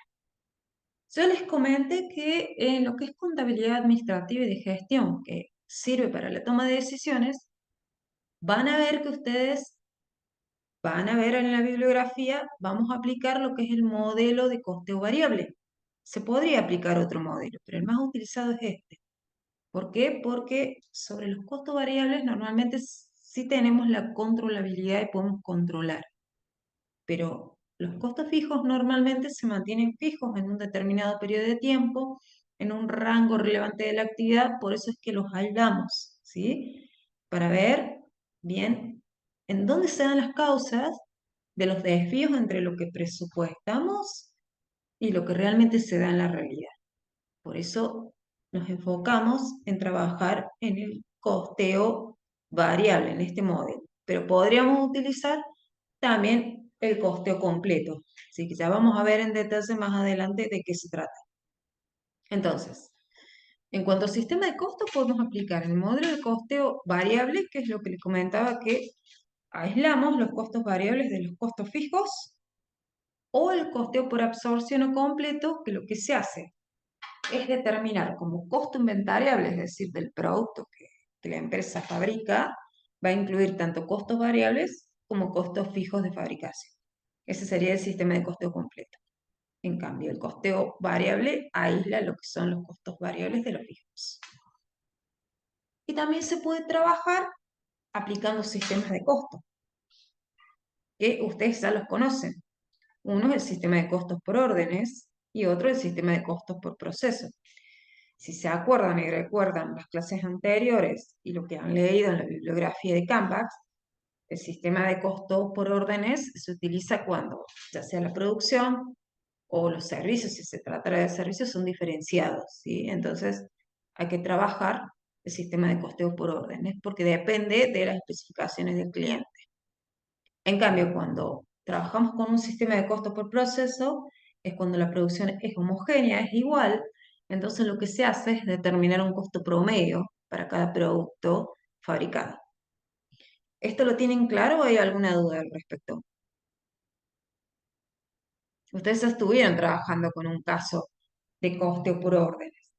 Yo les comenté que en lo que es contabilidad administrativa y de gestión, que sirve para la toma de decisiones, van a ver que ustedes van a ver en la bibliografía, vamos a aplicar lo que es el modelo de costeo variable. Se podría aplicar otro modelo, pero el más utilizado es este. ¿Por qué? Porque sobre los costos variables normalmente sí tenemos la controlabilidad y podemos controlar, pero los costos fijos normalmente se mantienen fijos en un determinado periodo de tiempo, en un rango relevante de la actividad, por eso es que los aislamos, ¿sí? Para ver bien en dónde se dan las causas de los desvíos entre lo que presupuestamos y lo que realmente se da en la realidad. Por eso nos enfocamos en trabajar en el costeo variable, en este modelo. Pero podríamos utilizar también el costeo completo. Así que ya vamos a ver en detalle más adelante de qué se trata. Entonces, en cuanto al sistema de costos, podemos aplicar el modelo de costeo variable, que es lo que les comentaba, que aislamos los costos variables de los costos fijos, o el costeo por absorción o completo, que lo que se hace es determinar como costo inventariable, es decir, del producto que la empresa fabrica, va a incluir tanto costos variables como costos fijos de fabricación. Ese sería el sistema de costeo completo. En cambio, el costeo variable aísla lo que son los costos variables de los fijos. Y también se puede trabajar aplicando sistemas de costo, que ustedes ya los conocen. Uno es el sistema de costos por órdenes y otro el sistema de costos por proceso. Si se acuerdan y recuerdan las clases anteriores y lo que han leído en la bibliografía de Canvas, el sistema de costo por órdenes se utiliza cuando ya sea la producción o los servicios, si se trata de servicios, son diferenciados, ¿sí? Entonces hay que trabajar el sistema de costeo por órdenes porque depende de las especificaciones del cliente. En cambio, cuando trabajamos con un sistema de costo por proceso, es cuando la producción es homogénea, es igual, entonces lo que se hace es determinar un costo promedio para cada producto fabricado. ¿Esto lo tienen claro o hay alguna duda al respecto? Ustedes estuvieron trabajando con un caso de costeo por órdenes,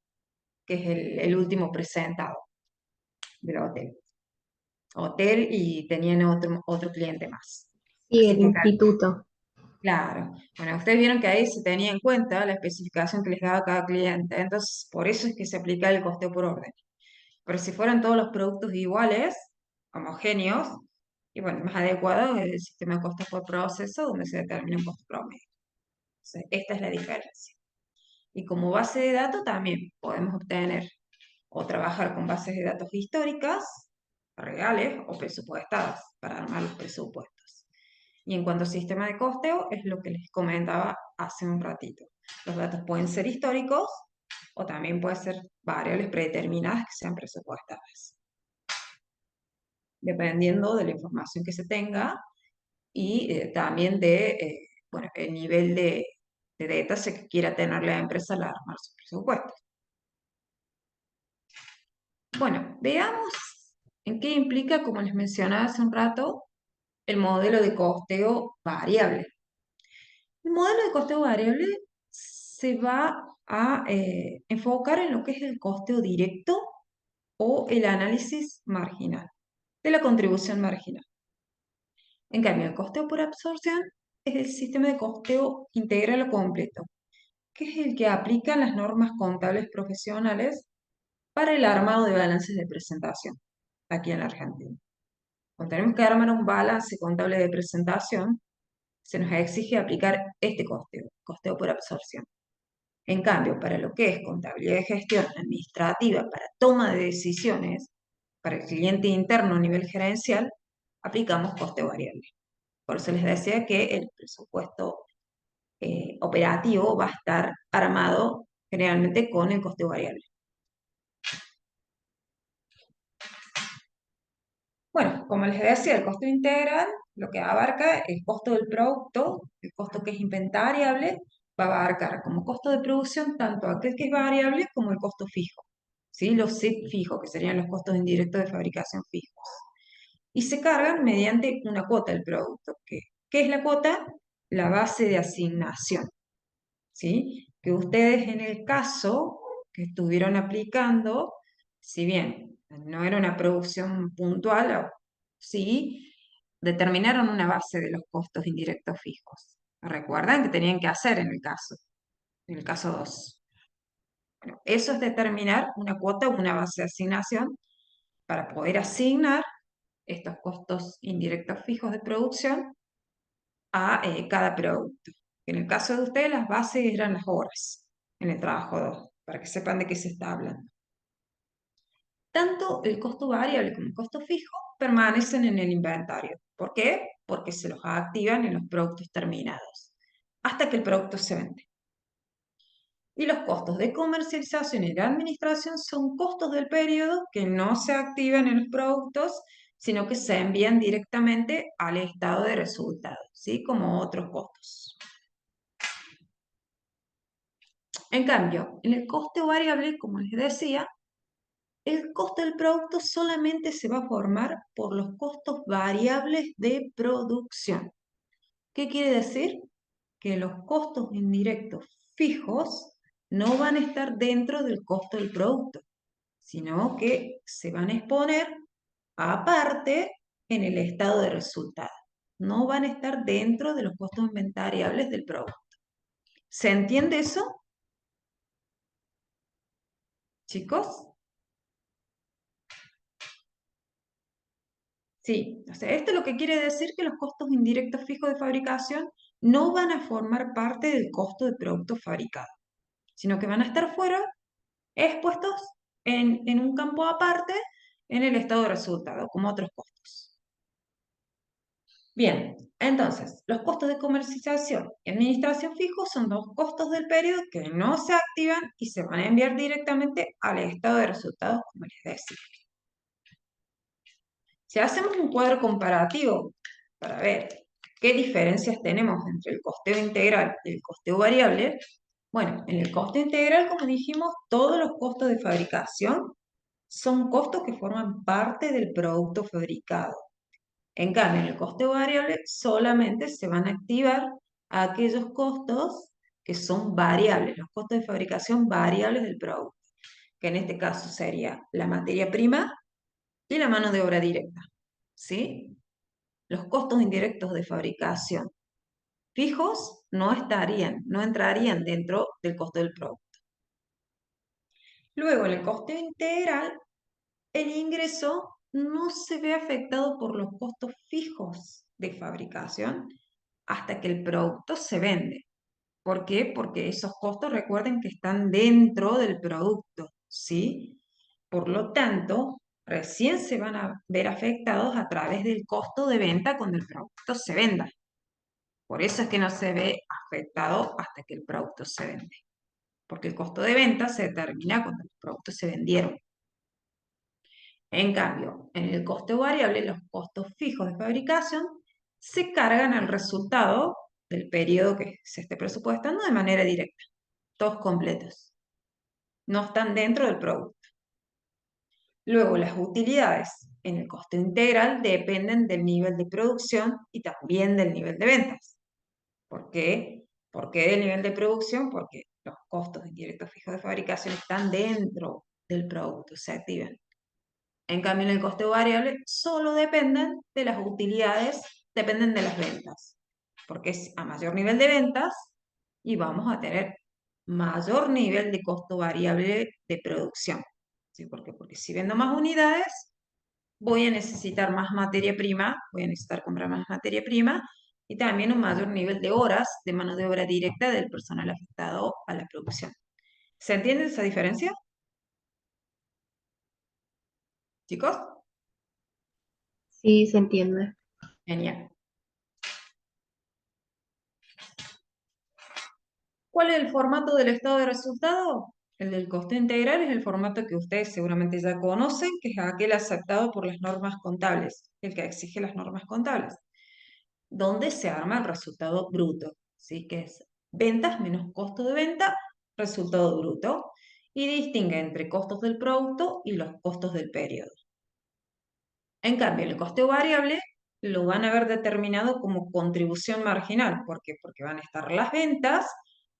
que es el último presentado del hotel. Hotel y tenían otro cliente más. Sí, Así el que instituto. claro, bueno, ustedes vieron que ahí se tenía en cuenta la especificación que les daba cada cliente, entonces por eso es que se aplica el costeo por orden. Pero si fueran todos los productos iguales, homogéneos, y bueno, más adecuado es el sistema de costos por proceso, donde se determina un costo promedio. Entonces, esta es la diferencia. Y como base de datos también podemos obtener o trabajar con bases de datos históricas, reales o presupuestadas para armar los presupuestos. Y en cuanto al sistema de costeo, es lo que les comentaba hace un ratito. Los datos pueden ser históricos o también pueden ser variables predeterminadas que sean presupuestadas, dependiendo de la información que se tenga y también de bueno, el nivel de detalle que quiera tener la empresa al armar sus presupuestos. Bueno, veamos en qué implica, como les mencionaba hace un rato, el modelo de costeo variable. El modelo de costeo variable se va a enfocar en lo que es el costeo directo o el análisis marginal de la contribución marginal. En cambio, el costeo por absorción es el sistema de costeo integral o completo, que es el que aplica las normas contables profesionales para el armado de balances de presentación aquí en la Argentina. Cuando tenemos que armar un balance contable de presentación, se nos exige aplicar este costeo, costeo por absorción. En cambio, para lo que es contabilidad de gestión administrativa, para toma de decisiones, para el cliente interno a nivel gerencial, aplicamos costeo variable. Por eso les decía que el presupuesto operativo va a estar armado generalmente con el costeo variable. Bueno, como les decía, el costo integral lo que abarca el costo del producto, el costo que es inventariable, va a abarcar como costo de producción tanto aquel que es variable como el costo fijo. ¿Sí? Los SIT fijos, que serían los costos indirectos de fabricación fijos. Y se cargan mediante una cuota del producto. ¿Qué es la cuota? La base de asignación. ¿Sí? Que ustedes en el caso que estuvieron aplicando, si bien no era una producción puntual, sí, determinaron una base de los costos indirectos fijos. ¿Recuerdan que tenían que hacer en el caso 2? Bueno, eso es determinar una cuota o una base de asignación para poder asignar estos costos indirectos fijos de producción a cada producto. En el caso de ustedes, las bases eran las horas en el trabajo 2, para que sepan de qué se está hablando. Tanto el costo variable como el costo fijo permanecen en el inventario. ¿Por qué? Porque se los activan en los productos terminados, hasta que el producto se vende. Y los costos de comercialización y de administración son costos del periodo que no se activan en los productos sino que se envían directamente al estado de resultados, ¿sí? Como otros costos. En cambio, en el coste variable, como les decía, el costo del producto solamente se va a formar por los costos variables de producción. ¿Qué quiere decir? Que los costos indirectos fijos no van a estar dentro del costo del producto, sino que se van a exponer aparte en el estado de resultado. No van a estar dentro de los costos inventariables del producto. ¿Se entiende eso, chicos? Sí, o sea, esto lo que quiere decir que los costos indirectos fijos de fabricación no van a formar parte del costo del producto fabricado, sino que van a estar fuera, expuestos en un campo aparte en el estado de resultado, como otros costos. Bien, entonces, los costos de comercialización y administración fijos son dos costos del periodo que no se activan y se van a enviar directamente al estado de resultados, como les decía. Si hacemos un cuadro comparativo para ver qué diferencias tenemos entre el costeo integral y el costeo variable, bueno, en el costo integral, como dijimos, todos los costos de fabricación son costos que forman parte del producto fabricado. En cambio, en el coste variable solamente se van a activar aquellos costos que son variables, los costos de fabricación variables del producto, que en este caso sería la materia prima y la mano de obra directa, ¿sí? Los costos indirectos de fabricación fijos no entrarían dentro del costo del producto. Luego, en el coste integral, el ingreso no se ve afectado por los costos fijos de fabricación hasta que el producto se vende. ¿Por qué? Porque esos costos, recuerden que están dentro del producto, ¿sí? Por lo tanto, recién se van a ver afectados a través del costo de venta cuando el producto se venda. Por eso es que no se ve afectado hasta que el producto se vende. Porque el costo de venta se determina cuando los productos se vendieron. En cambio, en el costo variable, los costos fijos de fabricación se cargan al resultado del periodo que se esté presupuestando de manera directa, todos completos. No están dentro del producto. Luego, las utilidades en el costo integral dependen del nivel de producción y también del nivel de ventas. ¿Por qué? ¿Por qué del nivel de producción? Porque los costos indirectos fijos de fabricación están dentro del producto, se activan. En cambio, en el coste variable solo dependen de las utilidades, dependen de las ventas, porque es a mayor nivel de ventas y vamos a tener mayor nivel de costo variable de producción. ¿Sí? Porque si vendo más unidades, voy a necesitar más materia prima, voy a necesitar comprar más materia prima y también un mayor nivel de horas de mano de obra directa del personal afectado a la producción. ¿Se entiende esa diferencia, chicos? Sí, se entiende. Genial. ¿Cuál es el formato del estado de resultado? El del costo integral es el formato que ustedes seguramente ya conocen, que es aquel aceptado por las normas contables, el que exige las normas contables, donde se arma el resultado bruto, ¿sí? Que es ventas menos costo de venta, resultado bruto, y distingue entre costos del producto y los costos del periodo. En cambio, el coste variable lo van a ver determinado como contribución marginal. ¿Por qué? Porque van a estar las ventas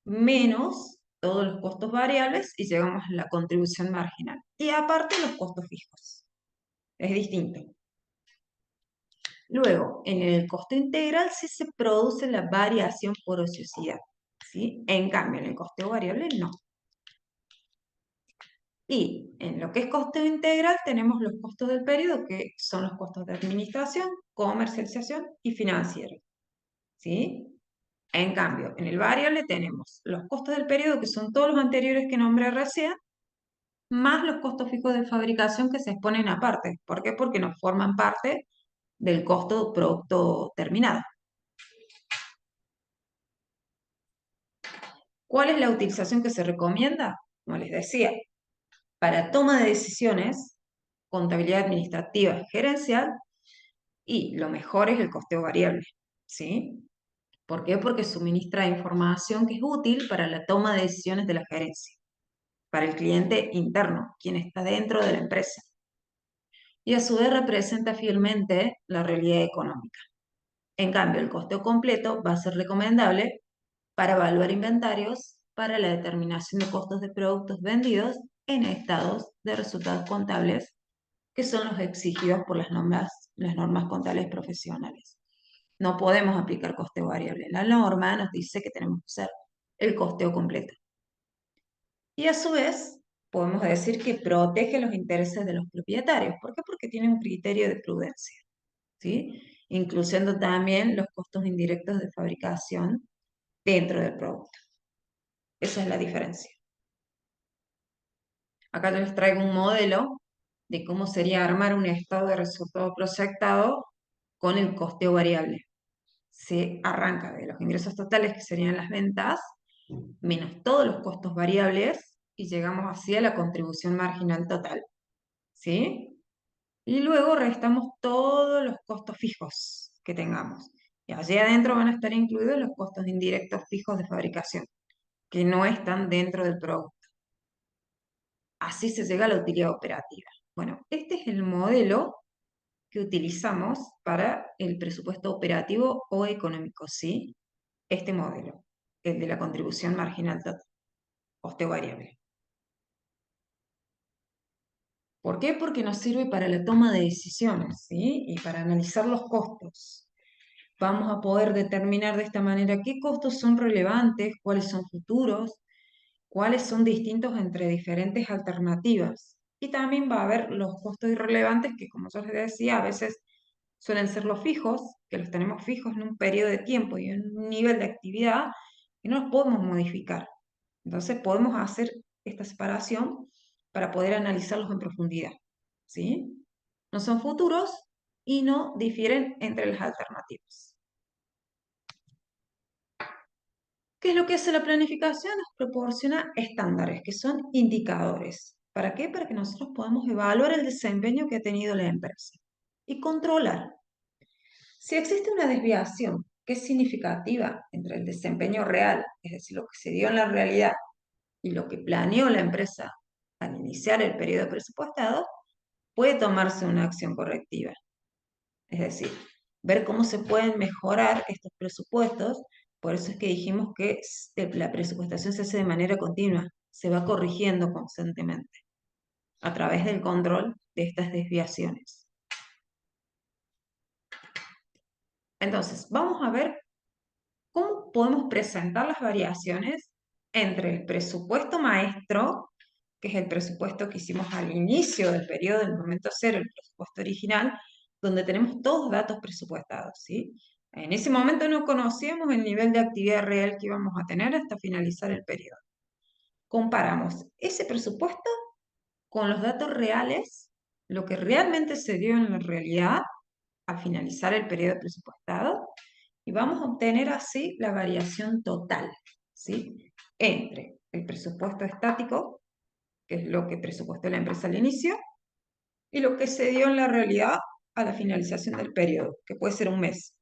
menos todos los costos variables y llegamos a la contribución marginal. Y aparte los costos fijos. Es distinto. Luego, en el costo integral sí se produce la variación por ociosidad, ¿sí? En cambio, en el costo variable no. Y en lo que es costo integral tenemos los costos del periodo, que son los costos de administración, comercialización y financiero. ¿Sí? En cambio, en el variable tenemos los costos del periodo, que son todos los anteriores que nombré recién, más los costos fijos de fabricación que se exponen aparte. ¿Por qué? Porque no forman parte del costo producto terminado. ¿Cuál es la utilización que se recomienda? Como les decía, para toma de decisiones, contabilidad administrativa gerencial, Y lo mejor es el costeo variable, ¿sí? ¿Por qué? Porque suministra información que es útil para la toma de decisiones de la gerencia, para el cliente interno, quien está dentro de la empresa. Y a su vez representa fielmente la realidad económica. En cambio, el costeo completo va a ser recomendable para evaluar inventarios, para la determinación de costos de productos vendidos en estados de resultados contables, que son los exigidos por las normas contables profesionales. No podemos aplicar costeo variable. La norma nos dice que tenemos que usar el costeo completo. Y a su vez, podemos decir que protege los intereses de los propietarios. ¿Por qué? Porque tiene un criterio de prudencia, ¿sí? Incluyendo también los costos indirectos de fabricación dentro del producto. Esa es la diferencia. Acá yo les traigo un modelo de cómo sería armar un estado de resultado proyectado con el costeo variable. Se arranca de los ingresos totales, que serían las ventas, menos todos los costos variables, y llegamos así a la contribución marginal total, ¿sí? Y luego restamos todos los costos fijos que tengamos. Y allí adentro van a estar incluidos los costos indirectos fijos de fabricación, que no están dentro del producto. Así se llega a la utilidad operativa. Bueno, este es el modelo que utilizamos para el presupuesto operativo o económico, ¿sí? Este modelo, el de la contribución marginal total, coste variable. ¿Por qué? Porque nos sirve para la toma de decisiones, ¿sí? Y para analizar los costos. Vamos a poder determinar de esta manera qué costos son relevantes, cuáles son futuros, cuáles son distintos entre diferentes alternativas. Y también va a haber los costos irrelevantes que, como yo les decía, a veces suelen ser los fijos, que los tenemos fijos en un periodo de tiempo y en un nivel de actividad que no los podemos modificar. Entonces podemos hacer esta separación para poder analizarlos en profundidad, ¿sí? No son futuros y no difieren entre las alternativas. ¿Qué es lo que hace la planificación? Nos proporciona estándares, que son indicadores. ¿Para qué? Para que nosotros podamos evaluar el desempeño que ha tenido la empresa y controlar. Si existe una desviación que es significativa entre el desempeño real, es decir, lo que se dio en la realidad, y lo que planeó la empresa al iniciar el periodo presupuestado, puede tomarse una acción correctiva. Es decir, ver cómo se pueden mejorar estos presupuestos. Por eso es que dijimos que la presupuestación se hace de manera continua, se va corrigiendo constantemente a través del control de estas desviaciones. Entonces, vamos a ver cómo podemos presentar las variaciones entre el presupuesto maestro, que es el presupuesto que hicimos al inicio del periodo, del momento cero, el presupuesto original, donde tenemos todos datos presupuestados, ¿sí? En ese momento no conocíamos el nivel de actividad real que íbamos a tener hasta finalizar el periodo. Comparamos ese presupuesto con los datos reales, lo que realmente se dio en la realidad al finalizar el periodo presupuestado, y vamos a obtener así la variación total, ¿sí? Entre el presupuesto estático, que es lo que presupuestó la empresa al inicio, y lo que se dio en la realidad a la finalización del periodo, que puede ser un mes.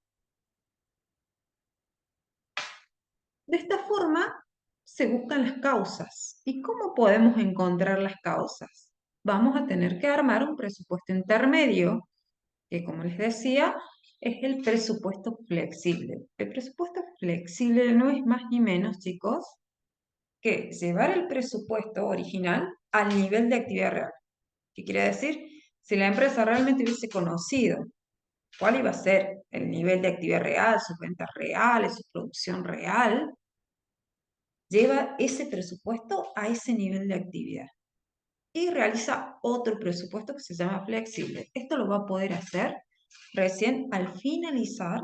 De esta forma se buscan las causas. ¿Y cómo podemos encontrar las causas? Vamos a tener que armar un presupuesto intermedio, que como les decía, es el presupuesto flexible. El presupuesto flexible no es más ni menos, chicos, que llevar el presupuesto original al nivel de actividad real. ¿Qué quiere decir? Si la empresa realmente hubiese conocido cuál iba a ser el nivel de actividad real, sus ventas reales, su producción real, lleva ese presupuesto a ese nivel de actividad y realiza otro presupuesto que se llama flexible. Esto lo va a poder hacer recién al finalizar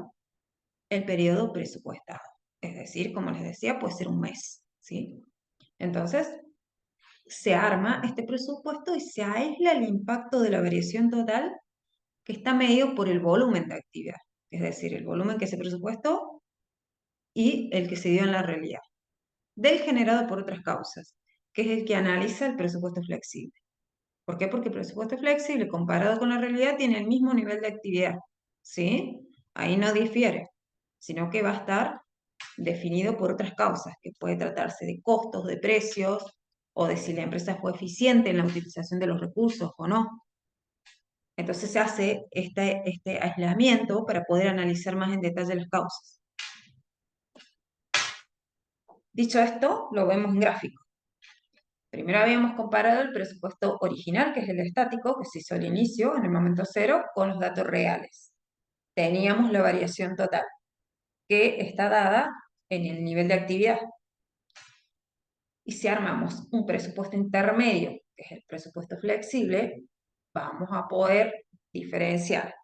el periodo presupuestado. Es decir, como les decía, puede ser un mes, ¿sí? Entonces, se arma este presupuesto y se aísla el impacto de la variación total que está medido por el volumen de actividad, es decir, el volumen que se presupuestó y el que se dio en la realidad, del generado por otras causas, que es el que analiza el presupuesto flexible. ¿Por qué? Porque el presupuesto flexible comparado con la realidad tiene el mismo nivel de actividad. ¿sí? Ahí no difiere, sino que va a estar definido por otras causas, que puede tratarse de costos, de precios, o de si la empresa fue eficiente en la utilización de los recursos o no. Entonces se hace este aislamiento para poder analizar más en detalle las causas. Dicho esto, lo vemos en gráfico. Primero habíamos comparado el presupuesto original, que es el estático, que se hizo al inicio, en el momento cero, con los datos reales. Teníamos la variación total, que está dada en el nivel de actividad. Y si armamos un presupuesto intermedio, que es el presupuesto flexible, vamos a poder diferenciar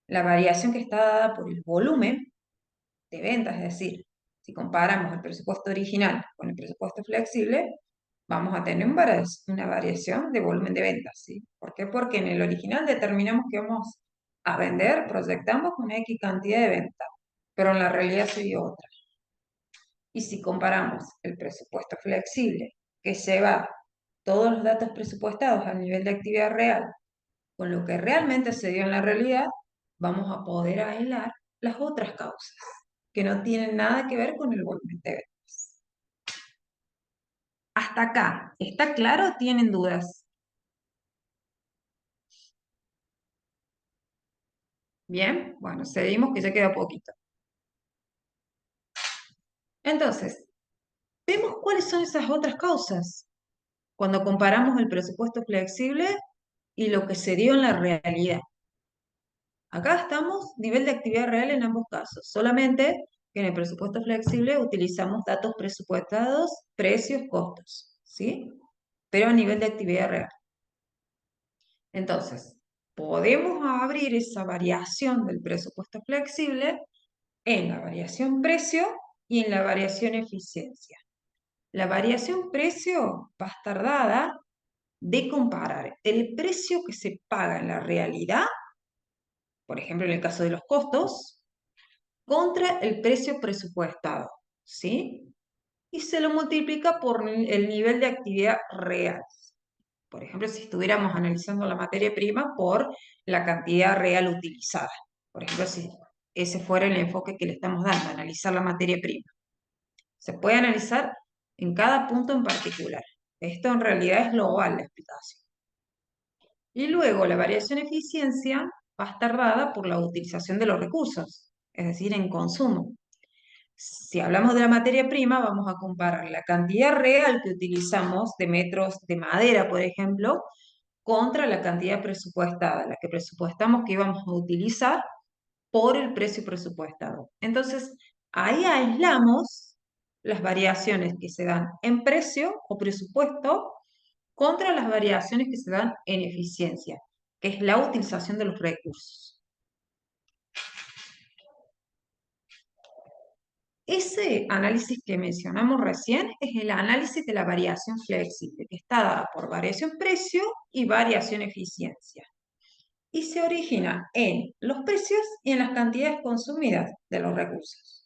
la variación que está dada por el volumen de ventas, es decir, si comparamos el presupuesto original con el presupuesto flexible, vamos a tener una variación de volumen de ventas, ¿sí? ¿Por qué? Porque en el original determinamos que vamos a vender, proyectamos una X cantidad de ventas, pero en la realidad se dio otra. Y si comparamos el presupuesto flexible, que lleva todos los datos presupuestados al nivel de actividad real, con lo que realmente se dio en la realidad, vamos a poder aislar las otras causas, que no tienen nada que ver con el volumen de ventas. Hasta acá, ¿está claro? ¿Tienen dudas? Bien, bueno, seguimos que ya queda poquito. Entonces, vemos cuáles son esas otras causas cuando comparamos el presupuesto flexible y lo que se dio en la realidad. Acá estamos nivel de actividad real en ambos casos, solamente que en el presupuesto flexible utilizamos datos presupuestados, precios, costos, ¿sí? Pero a nivel de actividad real. Entonces, podemos abrir esa variación del presupuesto flexible en la variación precio y en la variación eficiencia. La variación precio va a estar dada de comparar el precio que se paga en la realidad, por ejemplo en el caso de los costos, contra el precio presupuestado, ¿sí? Y se lo multiplica por el nivel de actividad real. Por ejemplo, si estuviéramos analizando la materia prima por la cantidad real utilizada. Por ejemplo, si ese fuera el enfoque que le estamos dando, analizar la materia prima. Se puede analizar en cada punto en particular. Esto en realidad es global la explicación. Y luego la variación eficiencia va a estar dada por la utilización de los recursos, es decir, en consumo. Si hablamos de la materia prima, vamos a comparar la cantidad real que utilizamos de metros de madera, por ejemplo, contra la cantidad presupuestada, la que presupuestamos que íbamos a utilizar por el precio presupuestado. Entonces, ahí aislamos las variaciones que se dan en precio o presupuesto contra las variaciones que se dan en eficiencia, que es la utilización de los recursos. Ese análisis que mencionamos recién es el análisis de la variación flexible, que está dada por variación precio y variación eficiencia. Y se origina en los precios y en las cantidades consumidas de los recursos.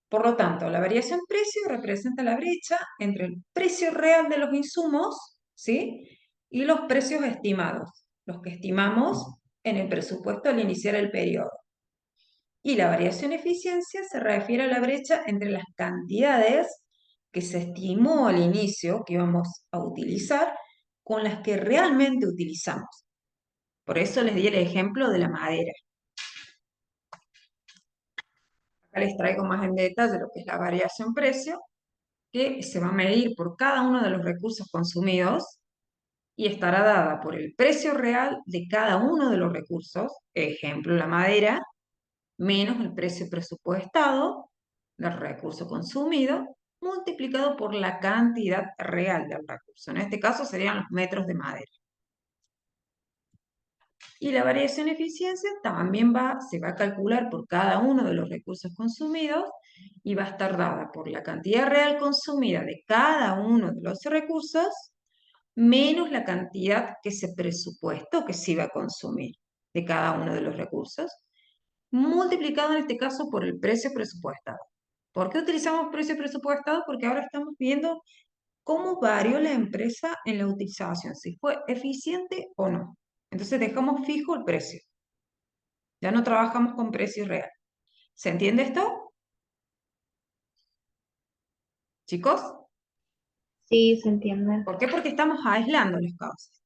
Por lo tanto, la variación precio representa la brecha entre el precio real de los insumos, ¿sí? Y los precios estimados, los que estimamos en el presupuesto al iniciar el periodo. Y la variación eficiencia se refiere a la brecha entre las cantidades que se estimó al inicio que íbamos a utilizar con las que realmente utilizamos. Por eso les di el ejemplo de la madera. Acá les traigo más en detalle lo que es la variación precio, que se va a medir por cada uno de los recursos consumidos y estará dada por el precio real de cada uno de los recursos, ejemplo la madera, menos el precio presupuestado del recurso consumido, multiplicado por la cantidad real del recurso. En este caso serían los metros de madera. Y la variación eficiencia también se va a calcular por cada uno de los recursos consumidos y va a estar dada por la cantidad real consumida de cada uno de los recursos menos la cantidad que se presupuestó que se iba a consumir de cada uno de los recursos, multiplicado en este caso por el precio presupuestado. ¿Por qué utilizamos precio presupuestado? Porque ahora estamos viendo cómo varió la empresa en la utilización, si fue eficiente o no. Entonces dejamos fijo el precio. Ya no trabajamos con precio real. ¿Se entiende esto, chicos? Sí, se entiende. ¿Por qué? Porque estamos aislando las causas.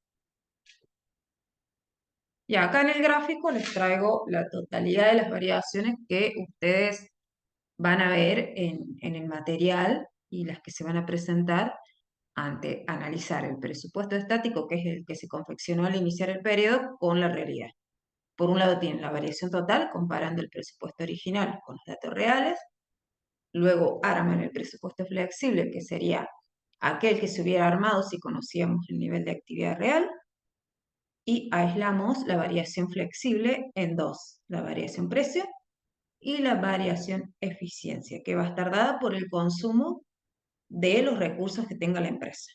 Y acá en el gráfico les traigo la totalidad de las variaciones que ustedes van a ver en el material y las que se van a presentar ante analizar el presupuesto estático, que es el que se confeccionó al iniciar el periodo, con la realidad. Por un lado tienen la variación total comparando el presupuesto original con los datos reales, luego arman el presupuesto flexible, que sería aquel que se hubiera armado si conocíamos el nivel de actividad real, y aislamos la variación flexible en dos, la variación precio y la variación eficiencia, que va a estar dada por el consumo de los recursos que tenga la empresa.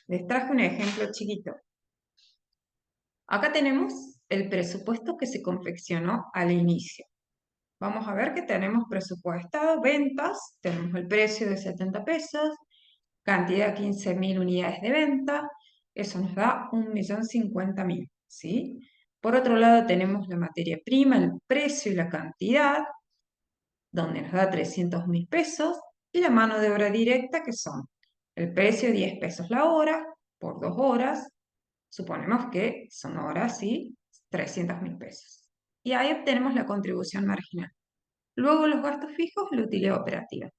Les traje un ejemplo chiquito. Acá tenemos el presupuesto que se confeccionó al inicio. Vamos a ver que tenemos presupuestado ventas, tenemos el precio de 70 pesos, cantidad 15.000 unidades de venta, eso nos da 1.050.000, ¿sí? Por otro lado tenemos la materia prima, el precio y la cantidad, donde nos da 300.000 pesos, y la mano de obra directa, que son el precio 10 pesos la hora, por 2 horas, suponemos que son horas, ¿sí? 300.000 pesos. Y ahí obtenemos la contribución marginal. Luego los gastos fijos, la utilidad operativa.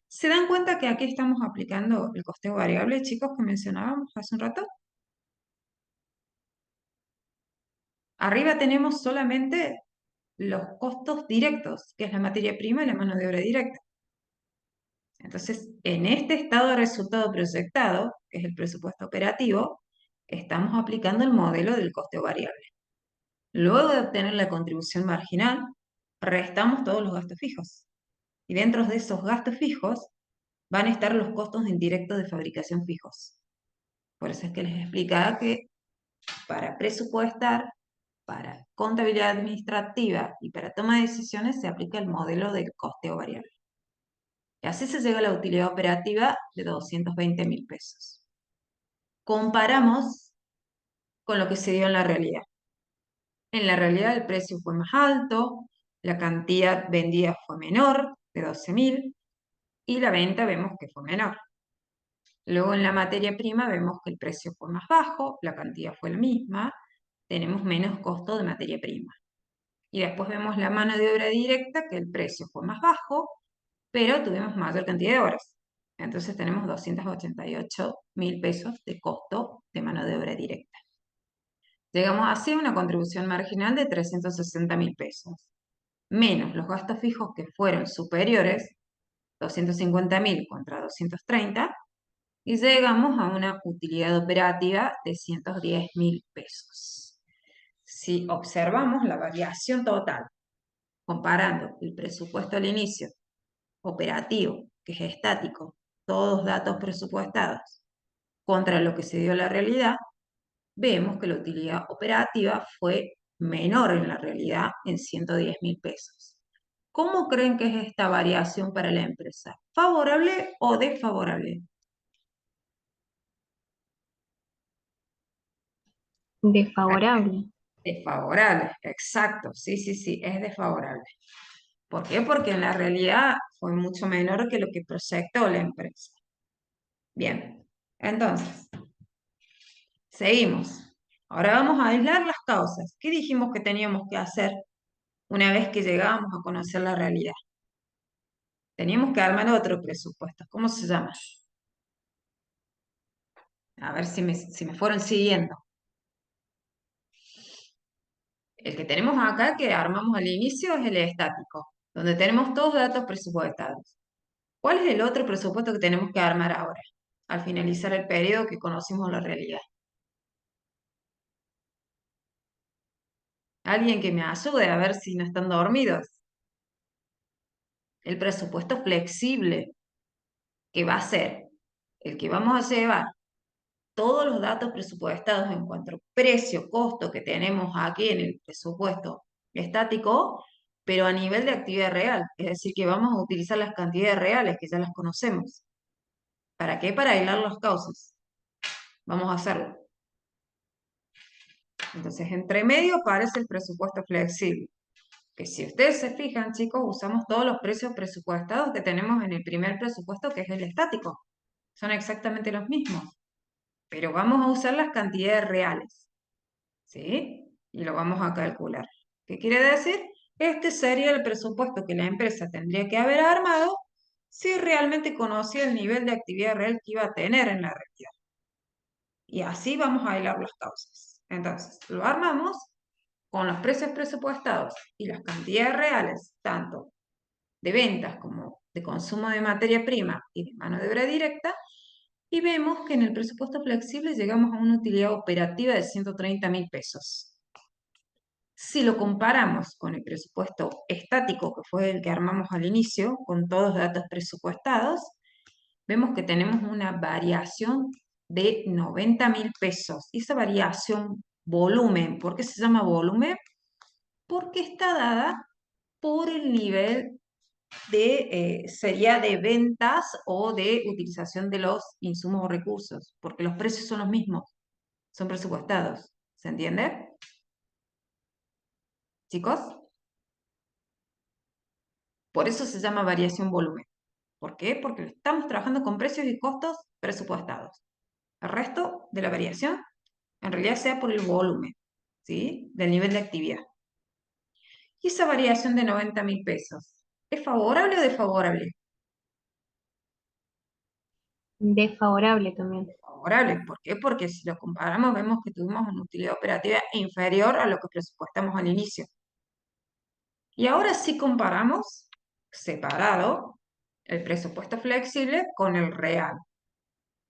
¿Se dan cuenta que aquí estamos aplicando el costeo variable, chicos, que mencionábamos hace un rato? Arriba tenemos solamente los costos directos, que es la materia prima y la mano de obra directa. Entonces, en este estado de resultado proyectado, que es el presupuesto operativo, estamos aplicando el modelo del costeo variable. Luego de obtener la contribución marginal, restamos todos los gastos fijos. Y dentro de esos gastos fijos van a estar los costos indirectos de fabricación fijos. Por eso es que les explicaba que para presupuestar, para contabilidad administrativa y para toma de decisiones se aplica el modelo del costeo variable. Y así se llega a la utilidad operativa de 220.000 pesos. Comparamos con lo que se dio en la realidad. En la realidad el precio fue más alto, la cantidad vendida fue menor, de 12.000, y la venta vemos que fue menor. Luego en la materia prima vemos que el precio fue más bajo, la cantidad fue la misma, tenemos menos costo de materia prima. Y después vemos la mano de obra directa, que el precio fue más bajo, pero tuvimos mayor cantidad de horas. Entonces tenemos 288.000 pesos de costo de mano de obra directa. Llegamos así a una contribución marginal de 360.000 pesos, menos los gastos fijos que fueron superiores, 250.000 contra 230, y llegamos a una utilidad operativa de 110.000 pesos. Si observamos la variación total, comparando el presupuesto al inicio, operativo, que es estático, todos datos presupuestados, contra lo que se dio en la realidad, vemos que la utilidad operativa fue menor en la realidad en 110.000 pesos. ¿Cómo creen que es esta variación para la empresa? ¿Favorable o desfavorable? Desfavorable. Desfavorable, exacto, sí, sí, sí, es desfavorable. ¿Por qué? Porque en la realidad fue mucho menor que lo que proyectó la empresa. Bien, entonces, seguimos. Ahora vamos a aislar las causas. ¿Qué dijimos que teníamos que hacer una vez que llegábamos a conocer la realidad? Teníamos que armar otro presupuesto. ¿Cómo se llama? A ver si me fueron siguiendo. El que tenemos acá, que armamos al inicio, es el estático, donde tenemos todos los datos presupuestados. ¿Cuál es el otro presupuesto que tenemos que armar ahora, al finalizar el periodo que conocimos la realidad? Alguien que me ayude a ver si no están dormidos. El presupuesto flexible, que va a ser el que vamos a llevar todos los datos presupuestados en cuanto a precio, costo que tenemos aquí en el presupuesto estático, pero a nivel de actividad real. Es decir, que vamos a utilizar las cantidades reales que ya las conocemos. ¿Para qué? Para aislar las causas. Vamos a hacerlo. Entonces, entre medio aparece el presupuesto flexible, que si ustedes se fijan, chicos, usamos todos los precios presupuestados que tenemos en el primer presupuesto, que es el estático. Son exactamente los mismos, pero vamos a usar las cantidades reales, ¿sí? Y lo vamos a calcular. ¿Qué quiere decir? Este sería el presupuesto que la empresa tendría que haber armado si realmente conocía el nivel de actividad real que iba a tener en la realidad. Y así vamos a hilar las causas. Entonces, lo armamos con los precios presupuestados y las cantidades reales, tanto de ventas como de consumo de materia prima y de mano de obra directa, y vemos que en el presupuesto flexible llegamos a una utilidad operativa de 130.000 pesos. Si lo comparamos con el presupuesto estático, que fue el que armamos al inicio, con todos los datos presupuestados, vemos que tenemos una variación de 90.000 pesos. Y esa variación volumen, ¿por qué se llama volumen? Porque está dada por el nivel de, sería de ventas o de utilización de los insumos o recursos, porque los precios son los mismos, son presupuestados. ¿Se entiende? Chicos, por eso se llama variación volumen. ¿Por qué? Porque estamos trabajando con precios y costos presupuestados. El resto de la variación en realidad sea por el volumen, ¿sí? Del nivel de actividad. Y esa variación de 90.000 pesos, ¿es favorable o desfavorable? Desfavorable también. Favorable. ¿Por qué? Porque si lo comparamos vemos que tuvimos una utilidad operativa inferior a lo que presupuestamos al inicio. Y ahora sí comparamos separado el presupuesto flexible con el real.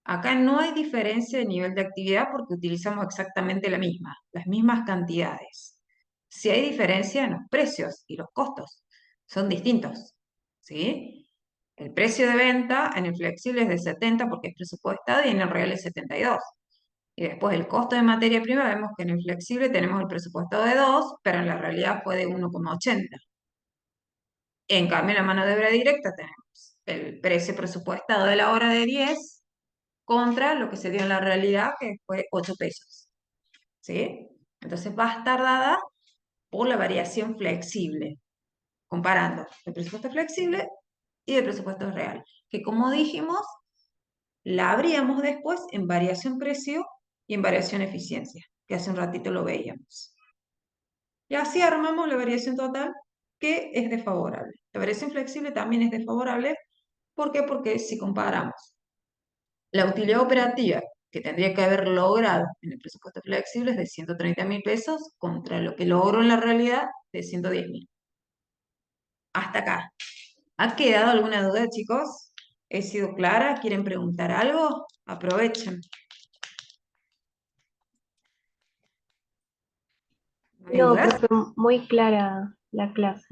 Acá no hay diferencia de nivel de actividad porque utilizamos exactamente las mismas cantidades. Sí hay diferencia en los precios y los costos, son distintos, ¿sí? El precio de venta en el flexible es de 70 porque es presupuestado y en el real es 72. Y después el costo de materia prima, vemos que en el flexible tenemos el presupuestado de 2, pero en la realidad fue de 1,80. En cambio, en la mano de obra directa tenemos el precio presupuestado de la hora de 10 contra lo que se dio en la realidad, que fue 8 pesos. ¿Sí? Entonces va a estar dada por la variación flexible, comparando el presupuesto flexible y el presupuesto real, que como dijimos, la abríamos después en variación precio y en variación eficiencia, que hace un ratito lo veíamos. Y así armamos la variación total, que es desfavorable. La variación flexible también es desfavorable. ¿Por qué? Porque si comparamos la utilidad operativa que tendría que haber logrado en el presupuesto flexible es de 130.000 pesos contra lo que logró en la realidad de 110.000. Hasta acá. ¿Ha quedado alguna duda, chicos? ¿He sido clara? ¿Quieren preguntar algo? Aprovechen. ¿No hay No, dudas? profe, muy clara la clase.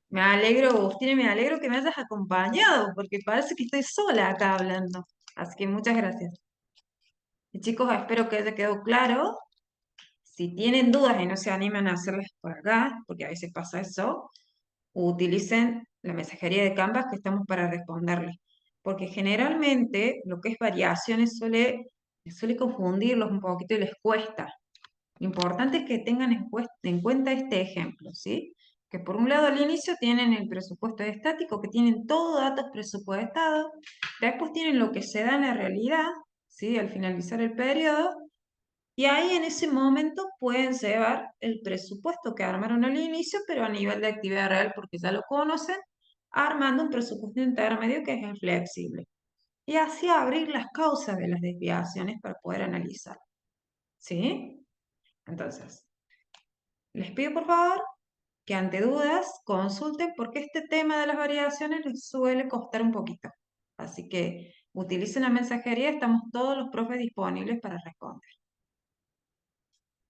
Me alegro, Agustín, y me alegro que me hayas acompañado, porque parece que estoy sola acá hablando. Así que muchas gracias. Y chicos, espero que haya quedado claro. Si tienen dudas y no se animan a hacerlas por acá, porque a veces pasa eso, utilicen la mensajería de Canvas que estamos para responderles. Porque generalmente lo que es variaciones suele confundirlos un poquito y les cuesta. Lo importante es que tengan en cuenta este ejemplo, ¿sí? Que por un lado al inicio tienen el presupuesto estático, que tienen todos datos presupuestados, después tienen lo que se da en la realidad, ¿sí? Al finalizar el periodo, y ahí en ese momento pueden llevar el presupuesto que armaron al inicio, pero a nivel de actividad real, porque ya lo conocen, armando un presupuesto intermedio que es el flexible. Y así abrir las causas de las desviaciones para poder analizar. ¿Sí? Entonces, les pido por favor que ante dudas consulten porque este tema de las variaciones les suele costar un poquito. Así que utilicen la mensajería, estamos todos los profes disponibles para responder.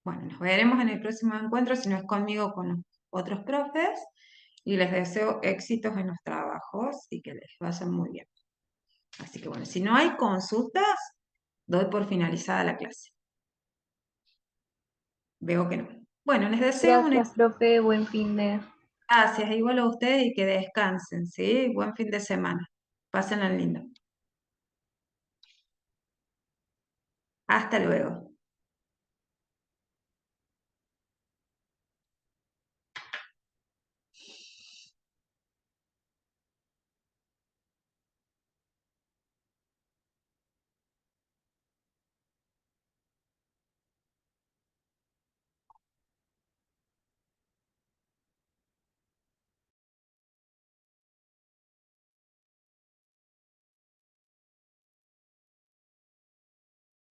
Bueno, nos veremos en el próximo encuentro, si no es conmigo, con los otros profes, y les deseo éxitos en los trabajos y que les vayan muy bien. Así que bueno, si no hay consultas, doy por finalizada la clase. Veo que no. Bueno, les deseo un Gracias, profe, buen fin de... gracias, igual a ustedes y que descansen, ¿sí? Buen fin de semana. Pásenla lindo. Hasta luego.